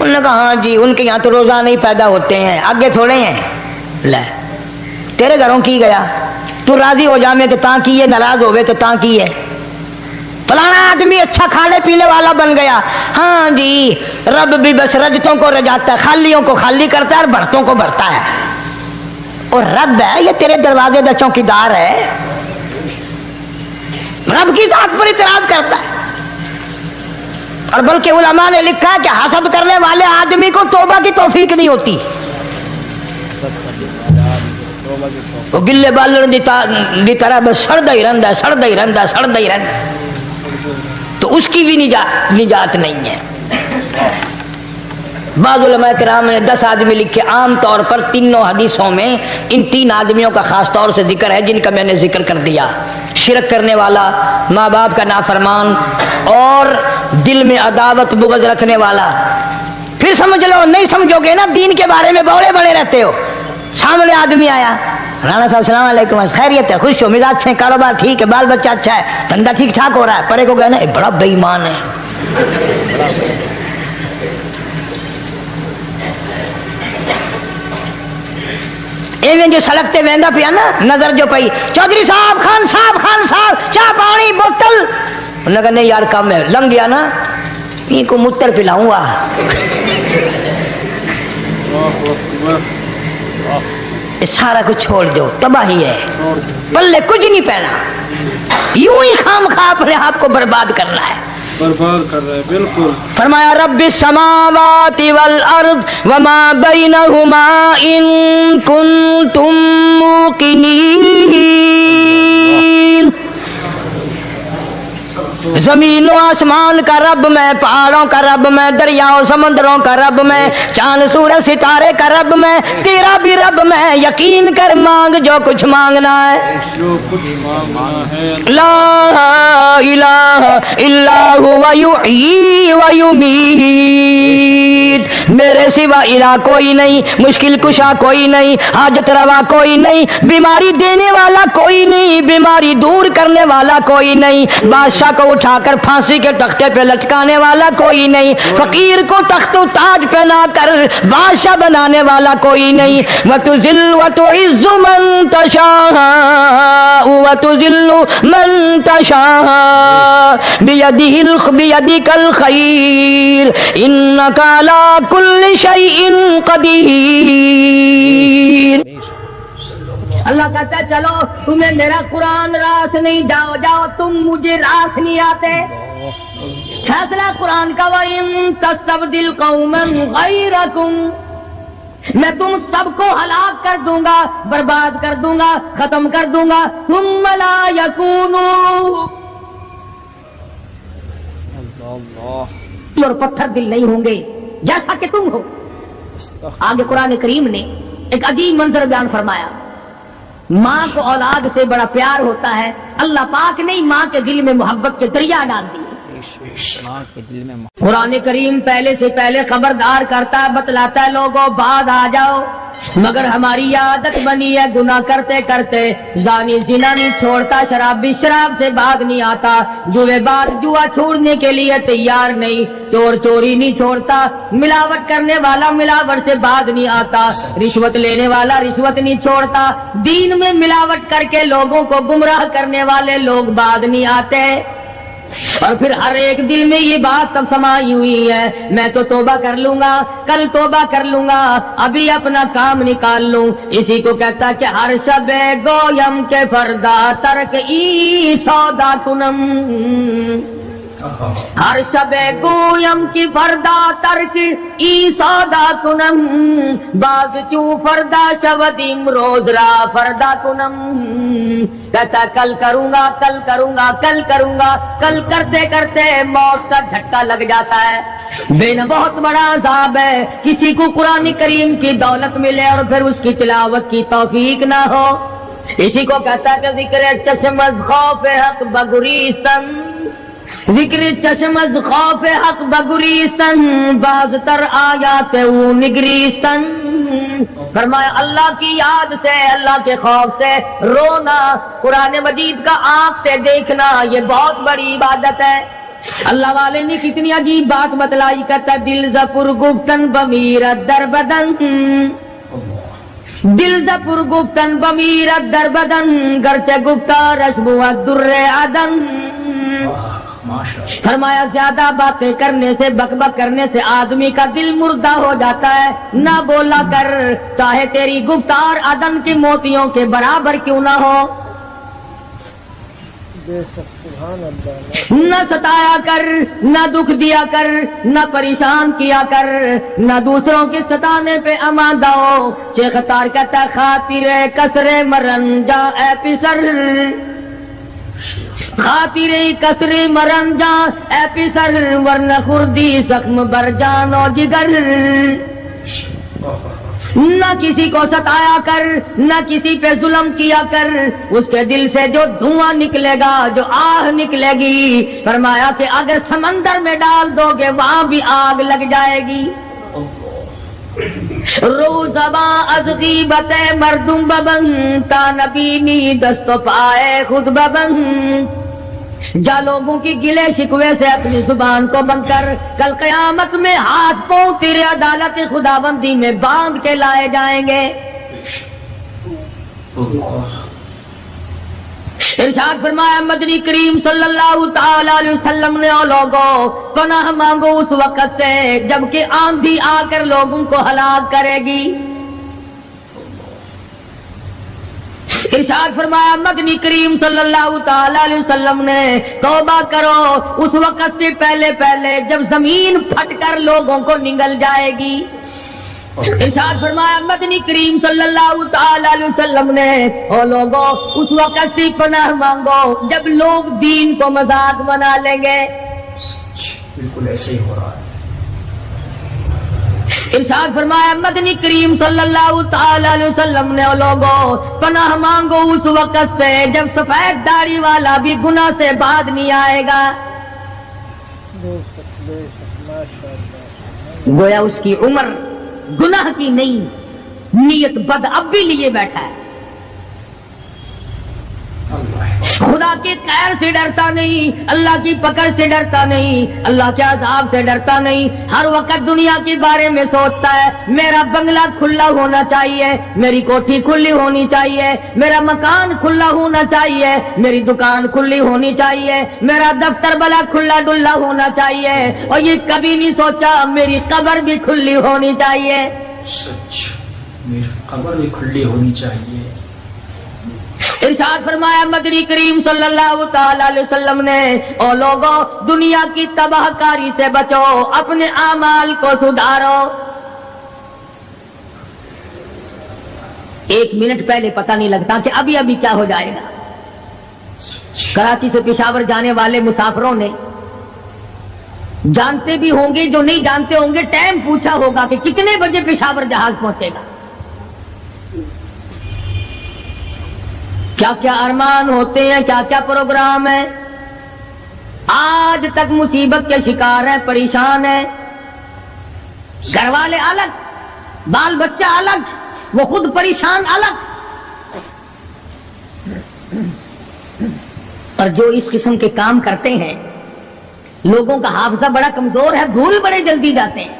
انہوں نے کہا ہاں جی ان کے یہاں تو روزانہ ہی پیدا ہوتے ہیں، آگے تھوڑے ہیں. لے تیرے گھروں کی گیا، تو راضی ہو جا میں تو تاں کی ہے، ناراض ہوئے تو تاں کی ہے. فلانا آدمی اچھا کھانے پینے والا بن گیا، ہاں جی رب بھی بس رجتوں کو رجاتا ہے، خالیوں کو خالی کرتا ہے اور بھرتوں کو بھرتا ہے. اور رب ہے یہ تیرے دروازے کا چوکیدار ہے، رب کی ذات پر اعتراض کرتا ہے. اور بلکہ علماء نے لکھا کہ حسد کرنے والے آدمی کو توبہ کی توفیق نہیں ہوتی. وہ گلے بالن دی طرح بس سڑدا ہی رہندا ہے. تو اس کی بھی نجات نہیں ہے. بعض علماء کرام نے 10 آدمی لکھے. عام طور پر تینوں حدیثوں میں ان 3 آدمیوں کا خاص طور سے ذکر ہے جن کا میں نے ذکر کر دیا. شرک کرنے والا، ماں باپ کا نافرمان، اور دل میں عداوت بغض رکھنے والا. پھر سمجھ لو، نہیں سمجھو گے نا دین کے بارے میں بولے بڑے رہتے ہو. سامنے آدمی آیا، رانا صاحب السلام علیکم، خیریت ہے، خوش ہو، مزاج اچھے، کاروبار ٹھیک ہے، بال بچہ اچھا ہے، دھندا ٹھیک ٹھاک ہو رہا ہے. پرے کو گئے نا بڑا بے ایمان ہے. ایویں جو سڑک تے ویندا پیا نا، نظر جو پئی، چودھری صاحب، خان صاحب چاہ پانی بوتل. انہوں نے کہا نہیں یار کم ہے، لنگ گیا نا ان کو متر پلاؤں گا. سارا کچھ چھوڑ دو، تباہی ہے، پلے کچھ نہیں پہنا، یوں ہی خام خواہ اپنے آپ کو برباد کرنا ہے. برباد کر رہے ہیں بالکل. فرمایا رب السماوات والارض وما بینہما ان کنتم موقنین. زمین و آسمان کا رب میں، پہاڑوں کا رب میں، دریاؤں سمندروں کا رب میں، چاند سورج ستارے کا رب میں، تیرا بھی رب میں. یقین کر مانگ جو کچھ مانگنا ہے. جو کچھ مانگنا ہے لا الہ الا هو یحیی و یمیت. میرے سوا الہ کوئی نہیں، مشکل کشا کوئی نہیں، حاجت روا کوئی نہیں، بیماری دینے والا کوئی نہیں، بیماری دور کرنے والا کوئی نہیں، بادشاہ کو اٹھا کر پھانسی کے تختے پہ لٹکانے والا کوئی نہیں، فقیر کو تخت و تاج پہنا کر بادشاہ بنانے والا کوئی نہیں. وتذل وتعز من تشاء وتذل من تشاء بيدك الخير انك على كل شيء قدير. اللہ کہتا ہے چلو تمہیں میرا قرآن راس نہیں، جاؤ تم مجھے راس نہیں آتے. فیصلہ قرآن کا وَإِن تَسْتَبْدِلْ قَوْمًا غَيْرَكُمْ، میں تم سب کو ہلاک کر دوں گا، برباد کر دوں گا، ختم کر دوں گا. ثُمَّ لَا يَكُونُوا، اور پتھر دل نہیں ہوں گے جیسا کہ تم ہو. آگے قرآن کریم نے ایک عجیب منظر بیان فرمایا. ماں کو اولاد سے بڑا پیار ہوتا ہے، اللہ پاک نے ماں کے دل میں محبت کے دریا ڈال دی. قرآن کریم پہلے سے پہلے خبردار کرتا ہے، بتلاتا ہے لوگوں بعد آ جاؤ، مگر ہماری عادت بنی ہے گناہ کرتے کرتے. زانی زنا نہیں چھوڑتا، شرابی شراب سے بعد نہیں آتا، جوے بعد جوا چھوڑنے کے لیے تیار نہیں، چور چوری نہیں چھوڑتا، ملاوٹ کرنے والا ملاوٹ سے بعد نہیں آتا، رشوت لینے والا رشوت نہیں چھوڑتا، دین میں ملاوٹ کر کے لوگوں کو گمراہ کرنے والے لوگ بعد نہیں آتے. اور پھر ہر ایک دل میں یہ بات تب سمائی ہوئی ہے، میں تو توبہ کر لوں گا، کل توبہ کر لوں گا، ابھی اپنا کام نکال لوں. اسی کو کہتا کہ ہر شب گویم کے فردا ترک ای سودا کنم، ہر شب گویم کی فردا ترک ای سودا کنم، باز چو فردا شودیم روز را فردا کنم. کہتا کل کروں گا کل کروں گا کل کروں گا، کل کرتے کرتے موت کا جھٹکا لگ جاتا ہے. بین بہت بڑا عذاب ہے کسی کو قرآن کریم کی دولت ملے اور پھر اس کی تلاوت کی توفیق نہ ہو. اسی کو کہتا ہے کہ ذکر چشم از خوف حق بگریستن، ذکر چشم از خوف حق بگریستن، باز تر آیات او نگریستن. فرمایا اللہ کی یاد سے، اللہ کے خوف سے رونا، قرآن مجید کا آنکھ سے دیکھنا، یہ بہت بڑی عبادت ہے. اللہ والے نے کتنی عجیب بات بتلائی، کہتا دل زپر گفتن بمیرت در بدن، دل زپر گفتن بمیرت در بدن، گرچہ گفتار اشبوت در عدن۔ فرمایا زیادہ باتیں کرنے سے، بک بک کرنے سے آدمی کا دل مردہ ہو جاتا ہے، نہ بولا کر، چاہے تیری گفتار عدن کے موتیوں کے برابر کیوں نہ ہو۔ نہ ستایا کر، نہ دکھ دیا کر، نہ پریشان کیا کر، نہ دوسروں کے ستانے پہ آمادہ ہو۔ شیخ تار کہتا خاطر کسر مرن جا اے پسر، خاطر کسر مرن جا اے پسر، ورنہ خردی زخم بر جان و جگر۔ نہ کسی کو ستایا کر، نہ کسی پہ ظلم کیا کر، اس کے دل سے جو دھواں نکلے گا، جو آہ نکلے گی، فرمایا کہ اگر سمندر میں ڈال دو گے وہاں بھی آگ لگ جائے گی۔ روزباں از غیبت مردم ببن، تا نبینی دست و پائے خود ببن۔ جا لوگوں کی گلے شکوے سے اپنی زبان کو بند کر، کل قیامت میں ہاتھ پاؤں تیرے عدالت خداوندی میں باندھ کے لائے جائیں گے۔ ارشاد فرمایا مدنی کریم صلی اللہ تعالی علیہ وسلم نے، او لوگوں پناہ مانگو اس وقت سے جبکہ آندھی آ کر لوگوں کو ہلاک کرے گی۔ ارشاد فرمایا مدنی کریم صلی اللہ تعالی علیہ وسلم نے، توبہ کرو اس وقت سے پہلے پہلے جب زمین پھٹ کر لوگوں کو نگل جائے گی۔ ارشاد فرمایا مدنی کریم صلی اللہ تعالی علیہ وسلم نے، او لوگوں اس وقت سے پناہ مانگو جب لوگ دین کو مذاق بنا لیں گے۔ بالکل ایسے ہی ہو رہا ہے۔ ارشاد فرمایا مدنی کریم صلی اللہ تعالی علیہ وسلم نے، او لوگوں پناہ مانگو اس وقت سے جب سفید داڑھی والا بھی گناہ سے بعد نہیں آئے گا۔ گویا اس کی عمر گناہ کی نہیں، نیت بد اب بھی لیے بیٹھا ہے، خدا کی قہر سے ڈرتا نہیں، اللہ کی پکڑ سے ڈرتا نہیں، اللہ کے عذاب سے ڈرتا نہیں، ہر وقت دنیا کے بارے میں سوچتا ہے میرا بنگلہ کھلا ہونا چاہیے، میری کوٹھی کھلی ہونی چاہیے، میرا مکان کھلا ہونا چاہیے، میری دکان کھلی ہونی چاہیے، میرا دفتر بلا کھلا ڈلا ہونا چاہیے، اور یہ کبھی نہیں سوچا میری قبر بھی کھلی ہونی چاہیے۔ سچ، میری قبر بھی کھلی ہونی چاہیے۔ ارشاد فرمایا مدنی کریم صلی اللہ تعالی علیہ وسلم نے، او لوگوں دنیا کی تباہ کاری سے بچو، اپنے اعمال کو سدھارو۔ ایک منٹ پہلے پتہ نہیں لگتا کہ ابھی ابھی کیا ہو جائے گا۔ کراچی سے پشاور جانے والے مسافروں نے جانتے بھی ہوں گے، جو نہیں جانتے ہوں گے، ٹائم پوچھا ہوگا کہ کتنے بجے پشاور جہاز پہنچے گا۔ کیا کیا ارمان ہوتے ہیں، کیا کیا پروگرام ہے، آج تک مصیبت کے شکار ہیں، پریشان ہیں، گھر والے الگ، بال بچہ الگ، وہ خود پریشان الگ۔ اور جو اس قسم کے کام کرتے ہیں، لوگوں کا حافظہ بڑا کمزور ہے، بھول بڑے جلدی جاتے ہیں۔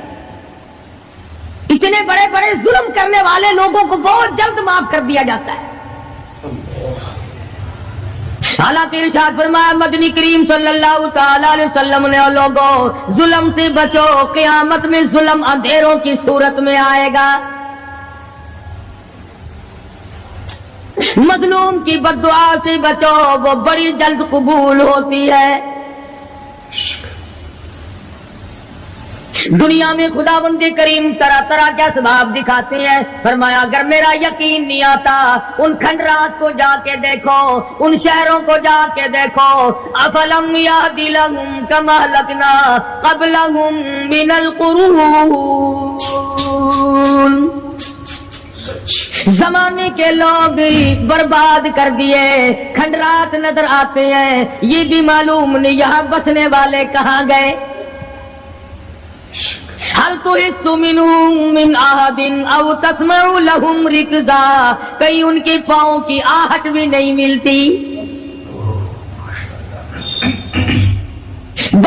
اتنے بڑے بڑے ظلم کرنے والے لوگوں کو بہت جلد معاف کر دیا جاتا ہے۔ حالانکہ ارشاد فرمایا مدنی کریم صلی اللہ تعالی علیہ وسلم نے، اور لوگوں ظلم سے بچو، قیامت میں ظلم اندھیروں کی صورت میں آئے گا۔ مظلوم کی بددعا سے بچو، وہ بڑی جلد قبول ہوتی ہے۔ دنیا میں خداوند کریم طرح طرح کے اسباب دکھاتے ہیں، فرمایا اگر میرا یقین نہیں آتا ان کھنڈرات کو جا کے دیکھو، ان شہروں کو جا کے دیکھو۔ افلم یہد لہم کما اہلکنا قبلہم من القرون، زمانے کے لوگ برباد کر دیے، کھنڈرات نظر آتے ہیں، یہ بھی معلوم نہیں یہاں بسنے والے کہاں گئے۔ حل تحس منهم من احد او تسمع لهم رکزا، کہیں ان کے پاؤں کی آہٹ بھی نہیں ملتی۔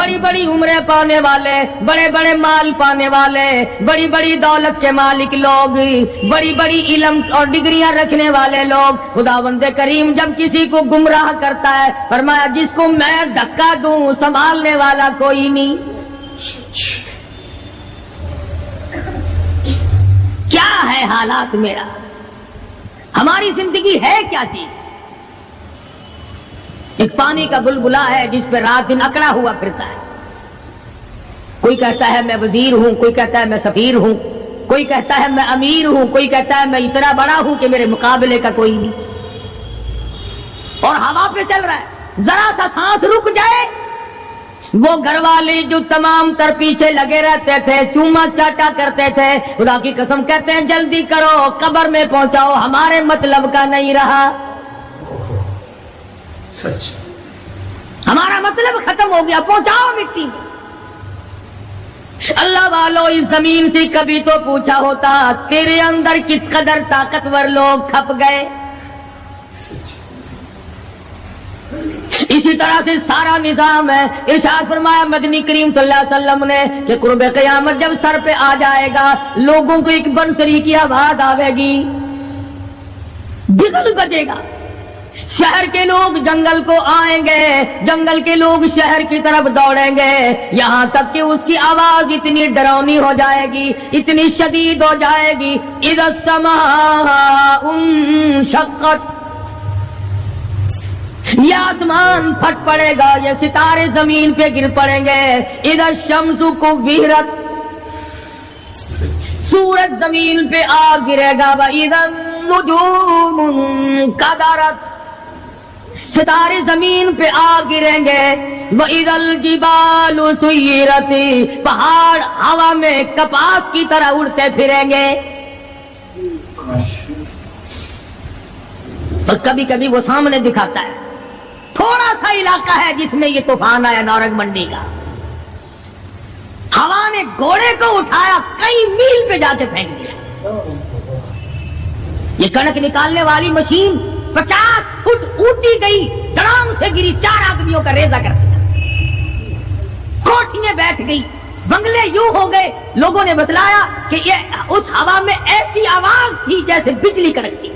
بڑی بڑی عمریں پانے والے، بڑے بڑے مال پانے والے، بڑی بڑی دولت کے مالک لوگ، بڑی بڑی علم اور ڈگریاں رکھنے والے لوگ، خداوند کریم جب کسی کو گمراہ کرتا ہے فرمایا جس کو میں دھکا دوں سنبھالنے والا کوئی نہیں۔ کیا ہے حالات میرا، ہماری زندگی ہے کیا چیز؟ ایک پانی کا بلبلا ہے جس پہ رات دن اکڑا ہوا پھرتا ہے۔ کوئی کہتا ہے میں وزیر ہوں، کوئی کہتا ہے میں سفیر ہوں، کوئی کہتا ہے میں امیر ہوں، کوئی کہتا ہے میں اتنا بڑا ہوں کہ میرے مقابلے کا کوئی نہیں، اور ہوا پہ چل رہا ہے۔ ذرا سا سانس رک جائے، وہ گھر والے جو تمام تر پیچھے لگے رہتے تھے، چوما چاٹا کرتے تھے، خدا کی قسم کہتے ہیں جلدی کرو قبر میں پہنچاؤ، ہمارے مطلب کا نہیں رہا، ہمارا مطلب ختم ہو گیا، پہنچاؤ مٹی میں۔ اللہ والو اس زمین سے کبھی تو پوچھا ہوتا تیرے اندر کس قدر طاقتور لوگ کھپ گئے۔ اسی طرح سے سارا نظام ہے۔ ارشاد فرمایا مدنی کریم صلی اللہ علیہ وسلم نے کہ قرب قیامت جب سر پہ آ جائے گا لوگوں کو ایک بنسری کی آواز آئے گی، بگل بجے گا، شہر کے لوگ جنگل کو آئیں گے، جنگل کے لوگ شہر کی طرف دوڑیں گے، یہاں تک کہ اس کی آواز اتنی ڈراؤنی ہو جائے گی، اتنی شدید ہو جائے گی، اذا السماء انشقت، یہ آسمان پھٹ پڑے گا، یہ ستارے زمین پہ گر پڑیں گے، اذا الشمس کوورت، سورج زمین پہ آ گرے گا، وَإِذَا النُّجُومُ انكَدَرَتْ، ستارے زمین پہ آ گریں گے، وَإِذَا الْجِبَالُ سُيِّرَتْ، پہاڑ ہوا میں کپاس کی طرح اڑتے پھریں گے۔ اور کبھی کبھی وہ سامنے دکھاتا ہے، تھوڑا سا علاقہ ہے جس میں یہ طوفان آیا نورنگ منڈی کا، ہوا نے گھوڑے کو اٹھایا کئی میل پہ جا کے پھینک دیا۔ یہ کنک نکالنے والی مشین 50 فٹ اونچی گئی، دڑام سے گری، 4 آدمیوں کا ریزہ کر دیا، کوٹھیاں بیٹھ گئی، بنگلے یوں ہو گئے۔ لوگوں نے بتلایا کہ یہ اس ہوا میں ایسی آواز تھی جیسے بجلی کڑکتی۔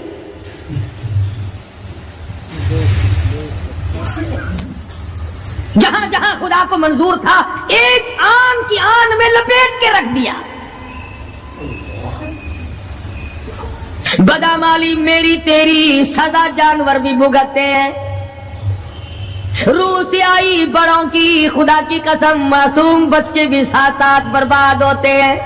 جہاں جہاں خدا کو منظور تھا ایک آن کی آن میں لپیٹ کے رکھ دیا۔ بدامالی میری تیری سزا جانور بھی بھگتتے ہیں، روح سے آئی بڑوں کی خدا کی قسم معصوم بچے بھی ساتھ ساتھ برباد ہوتے ہیں۔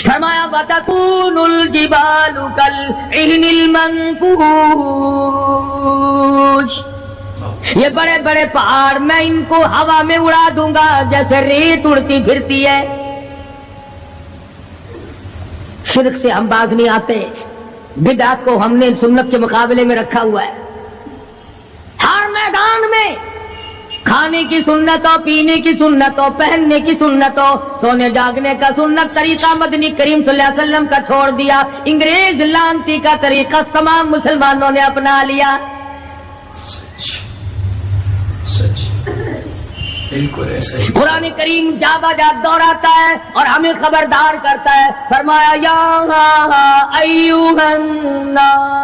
فرمایا وَتَكُونُ الْجِبَالُ كَالْعِهْنِ الْمَنفُوشِ، یہ بڑے بڑے پہاڑ میں ان کو ہوا میں اڑا دوں گا جیسے ریت اڑتی پھرتی ہے۔ شرک سے ہم باز نہیں آتے، بدعت کو ہم نے سنت کے مقابلے میں رکھا ہوا ہے۔ ہر میدان میں کھانے کی سنت ہو، پینے کی سنت ہو، پہننے کی سنت ہو، سونے جاگنے کا سنت طریقہ مدنی کریم صلی اللہ علیہ وسلم کا چھوڑ دیا، انگریز لانتی کا طریقہ تمام مسلمانوں نے اپنا لیا۔ قرآن کریم جا بجا دہراتا ہے اور ہمیں خبردار کرتا ہے۔ فرمایا یا ایھا الناس،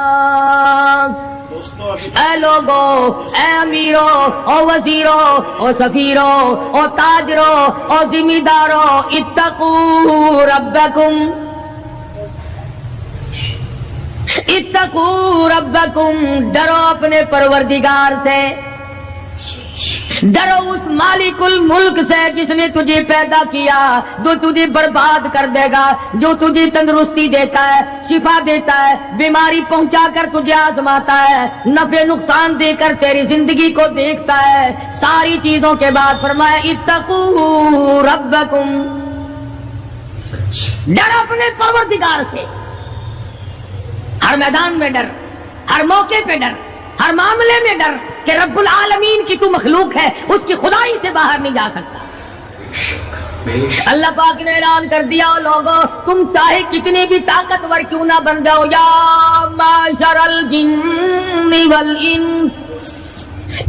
اے لوگو، اے امیرو، او وزیرو، او سفیرو، او تاجرو، او ذمہ دارو، اتقوا ربکم، اتقوا ربکم، ڈرو اپنے پروردگار سے، ڈرو اس مالک الملک سے جس نے تجھے پیدا کیا، جو تجھے برباد کر دے گا، جو تجھے تندرستی دیتا ہے، شفا دیتا ہے، بیماری پہنچا کر تجھے آزماتا ہے، نفع نقصان دے کر تیری زندگی کو دیکھتا ہے۔ ساری چیزوں کے بعد فرمایا اتقوا ربکم، ڈر اپنے پروردگار سے، ہر میدان میں ڈر، ہر موقع پہ ڈر، ہر معاملے میں ڈر کہ رب العالمین کی تو مخلوق ہے، اس کی خدائی سے باہر نہیں جا سکتا۔ اللہ پاک نے اعلان کر دیا لوگوں تم چاہے کتنے بھی طاقتور کیوں نہ بن جاؤ، یا معشر الجن والانس،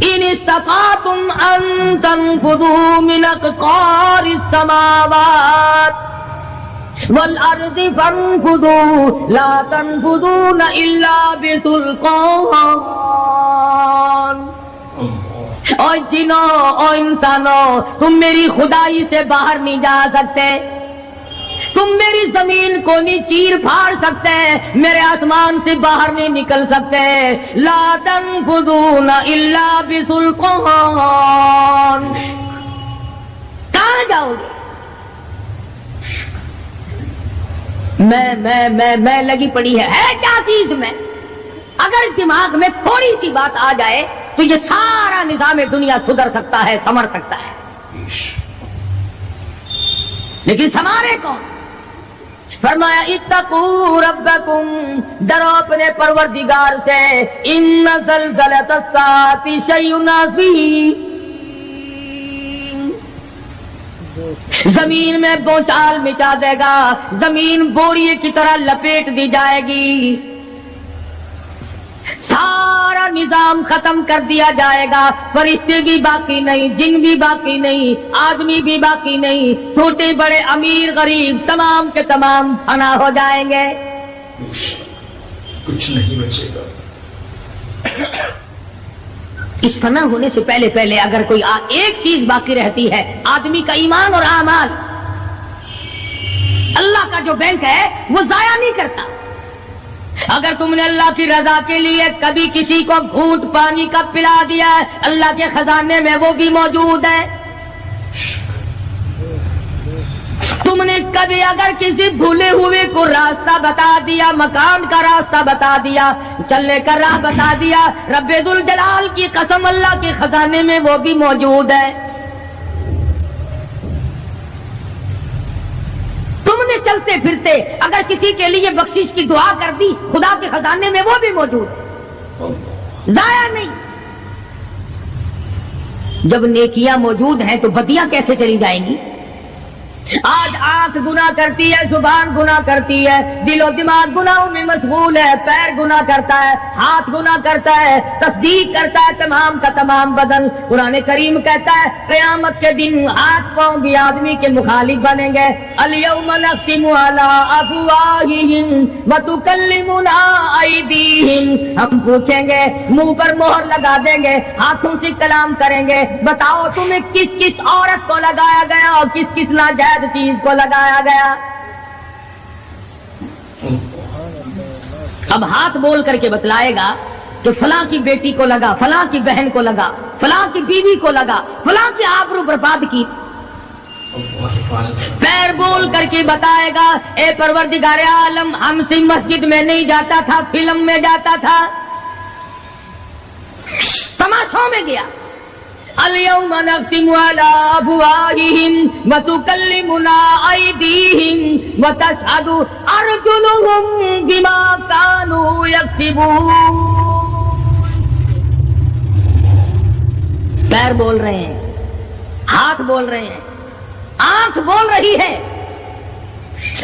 ان استطعتم ان تنفذوا من اقطار السماوات والارض فانفذوا لا تنفذون الا بسلطان. اور جنوں اور انسانوں، تم میری خدائی سے باہر نہیں جا سکتے، تم میری زمین کو نہیں چیر پھاڑ سکتے، میرے آسمان سے باہر نہیں نکل سکتے. لا تنفذون الا بسلطان. کہاں جاؤ گے؟ میں لگی پڑی ہے کیا چیز میں؟ اگر دماغ میں تھوڑی سی بات آ جائے تو یہ سارا نظام دنیا سدھر سکتا ہے، سنور سکتا ہے. لیکن سنوارے کون؟ فرمایا اتقوا ربکم، ڈرو اپنے پروردگار سے. ان زلزلۃ الساعۃ شیء عظیم. زمین میں بونچال مچا دے گا، زمین بوریے کی طرح لپیٹ دی جائے گی، سارا نظام ختم کر دیا جائے گا. فرشتے بھی باقی نہیں، جن بھی باقی نہیں، آدمی بھی باقی نہیں، چھوٹے بڑے امیر غریب تمام کے تمام فنا ہو جائیں گے، کچھ نہیں بچے گا. اس فنا ہونے سے پہلے اگر کوئی ایک چیز باقی رہتی ہے، آدمی کا ایمان اور اعمال. اللہ کا جو بینک ہے وہ ضائع نہیں کرتا. اگر تم نے اللہ کی رضا کے لیے کبھی کسی کو گھونٹ پانی کا پلا دیا ہے، اللہ کے خزانے میں وہ بھی موجود ہے. تم نے کبھی اگر کسی بھولے ہوئے کو راستہ بتا دیا، مکان کا راستہ بتا دیا، چلنے کا راہ بتا دیا، رب ذوالجلال کی قسم اللہ کے خزانے میں وہ بھی موجود ہے. تم نے چلتے پھرتے اگر کسی کے لیے بخشش کی دعا کر دی، خدا کے خزانے میں وہ بھی موجود ہے، ضائع نہیں. جب نیکیاں موجود ہیں تو بدیاں کیسے چلی جائیں گی؟ آج آنکھ گناہ کرتی ہے، زبان گناہ کرتی ہے، دل و دماغ گناہوں میں مشغول ہے، پیر گناہ کرتا ہے، ہاتھ گناہ کرتا ہے، تصدیق کرتا ہے تمام کا تمام بدن. قرآن کریم کہتا ہے قیامت کے دن ہاتھ پاؤں بھی آدمی کے مخالف بنیں گے. الیوم نختم علی افواہہم وتکلمنا ایدیہم. ہم پوچھیں گے، منہ پر مہر لگا دیں گے، ہاتھوں سے کلام کریں گے، بتاؤ تمہیں کس کس عورت کو لگایا گیا اور کس کس ناجائز چیز کو لگایا گیا. اب ہاتھ بول کر کے بتلائے گا کہ فلاں کی بیٹی کو لگا، فلاں کی بہن کو لگا، فلاں کی بیوی کو لگا، فلاں کی آبرو برباد کی. پیر بول کر کے بتائے گا اے پروردگار عالم، ہم سے مسجد میں نہیں جاتا تھا، فلم میں جاتا تھا، تماشوں میں گیا. اليوم نختم على افواههم وتكلمنا ايديهم وتشهد ارجلهم بما كانوا يكسبون. پیر بول رہے ہیں، ہاتھ بول رہے ہیں، آنکھ بول رہی ہے.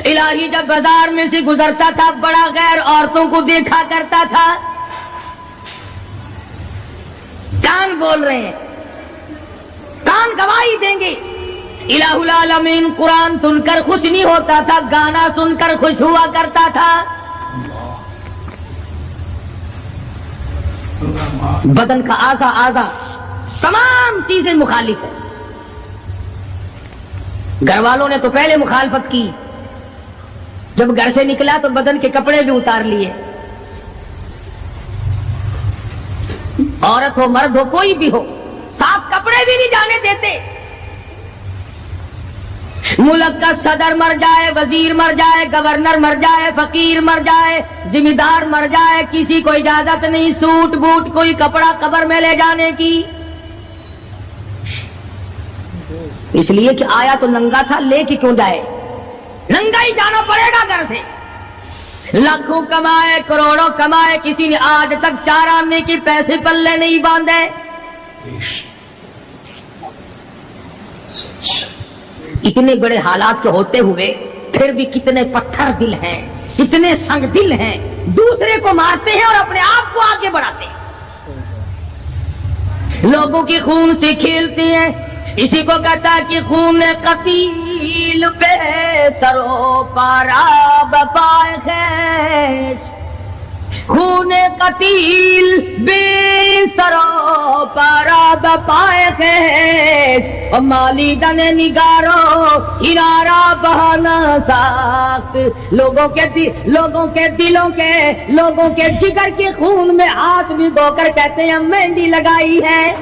الہی جب بازار میں سے گزرتا تھا بڑا غیر عورتوں کو دیکھا کرتا تھا. کان بول رہے ہیں، کان گواہی دیں گے. الہ العالمین قرآن سن کر خوش نہیں ہوتا تھا، گانا سن کر خوش ہوا کرتا تھا. بدن کا اعضا تمام چیزیں مخالف ہیں. گھر والوں نے تو پہلے مخالفت کی، جب گھر سے نکلا تو بدن کے کپڑے بھی اتار لیے. عورت ہو مرد ہو کوئی بھی ہو، صاف کپڑے بھی نہیں جانے دیتے. ملک کا صدر مر جائے، وزیر مر جائے، گورنر مر جائے، فقیر مر جائے، ذمہ دار مر جائے، کسی کو اجازت نہیں سوٹ بوٹ کوئی کپڑا قبر میں لے جانے کی. اس لیے کہ آیا تو ننگا تھا، لے کے کیوں جائے؟ ننگا ہی جانا پڑے گا گھر سے. لاکھوں کمائے، کروڑوں کمائے، کسی نے آج تک 4 آنے کے پیسے پلے نہیں باندھے. اتنے بڑے حالات کے ہوتے ہوئے پھر بھی کتنے پتھر دل ہیں، کتنے سنگ دل ہیں، دوسرے کو مارتے ہیں اور اپنے آپ کو آگے بڑھاتے ہیں. لوگوں کی خون سے کھیلتے ہیں. اسی کو کہتا ہے کہ خون قتیل بے سرو پارا بپائے خیش. خون قتیل بے سرو پارا بپائے خیش. اور مالی دن نگارو ہنارا بہانا ساخت. لوگوں کے دلوں کے لوگوں کے جگر کے خون میں ہاتھ بھگو کر کہتے ہیں مہندی لگائی ہے.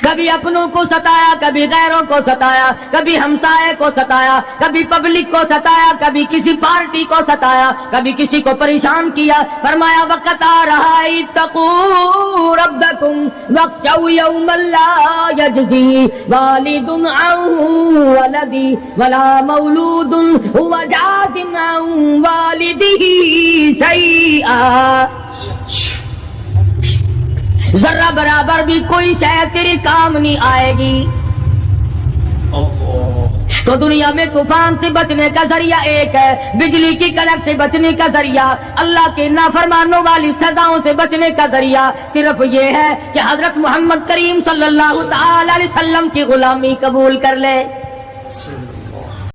کبھی اپنوں کو ستایا, کبھی غیروں کو ستایا, کبھی ہمسائے کو ستایا, کبھی پبلک کو ستایا, کبھی کسی پارٹی کو ستایا, کبھی کسی کو پریشان کیا. فرمایا وقت آ رہا اتقوا ربکم واخشوا یوما لا یجزی والد عن ولدی ولا مولود هو جاز عن والدہ شیئا. ذرہ برابر بھی کوئی شے تیری کام نہیں آئے گی. تو دنیا میں طوفان سے بچنے کا ذریعہ ایک ہے, بجلی کی کڑک سے بچنے کا ذریعہ, اللہ کے نافرمانوں والی سزاؤں سے بچنے کا ذریعہ صرف یہ ہے کہ حضرت محمد کریم صلی اللہ تعالی علیہ وسلم کی غلامی قبول کر لے.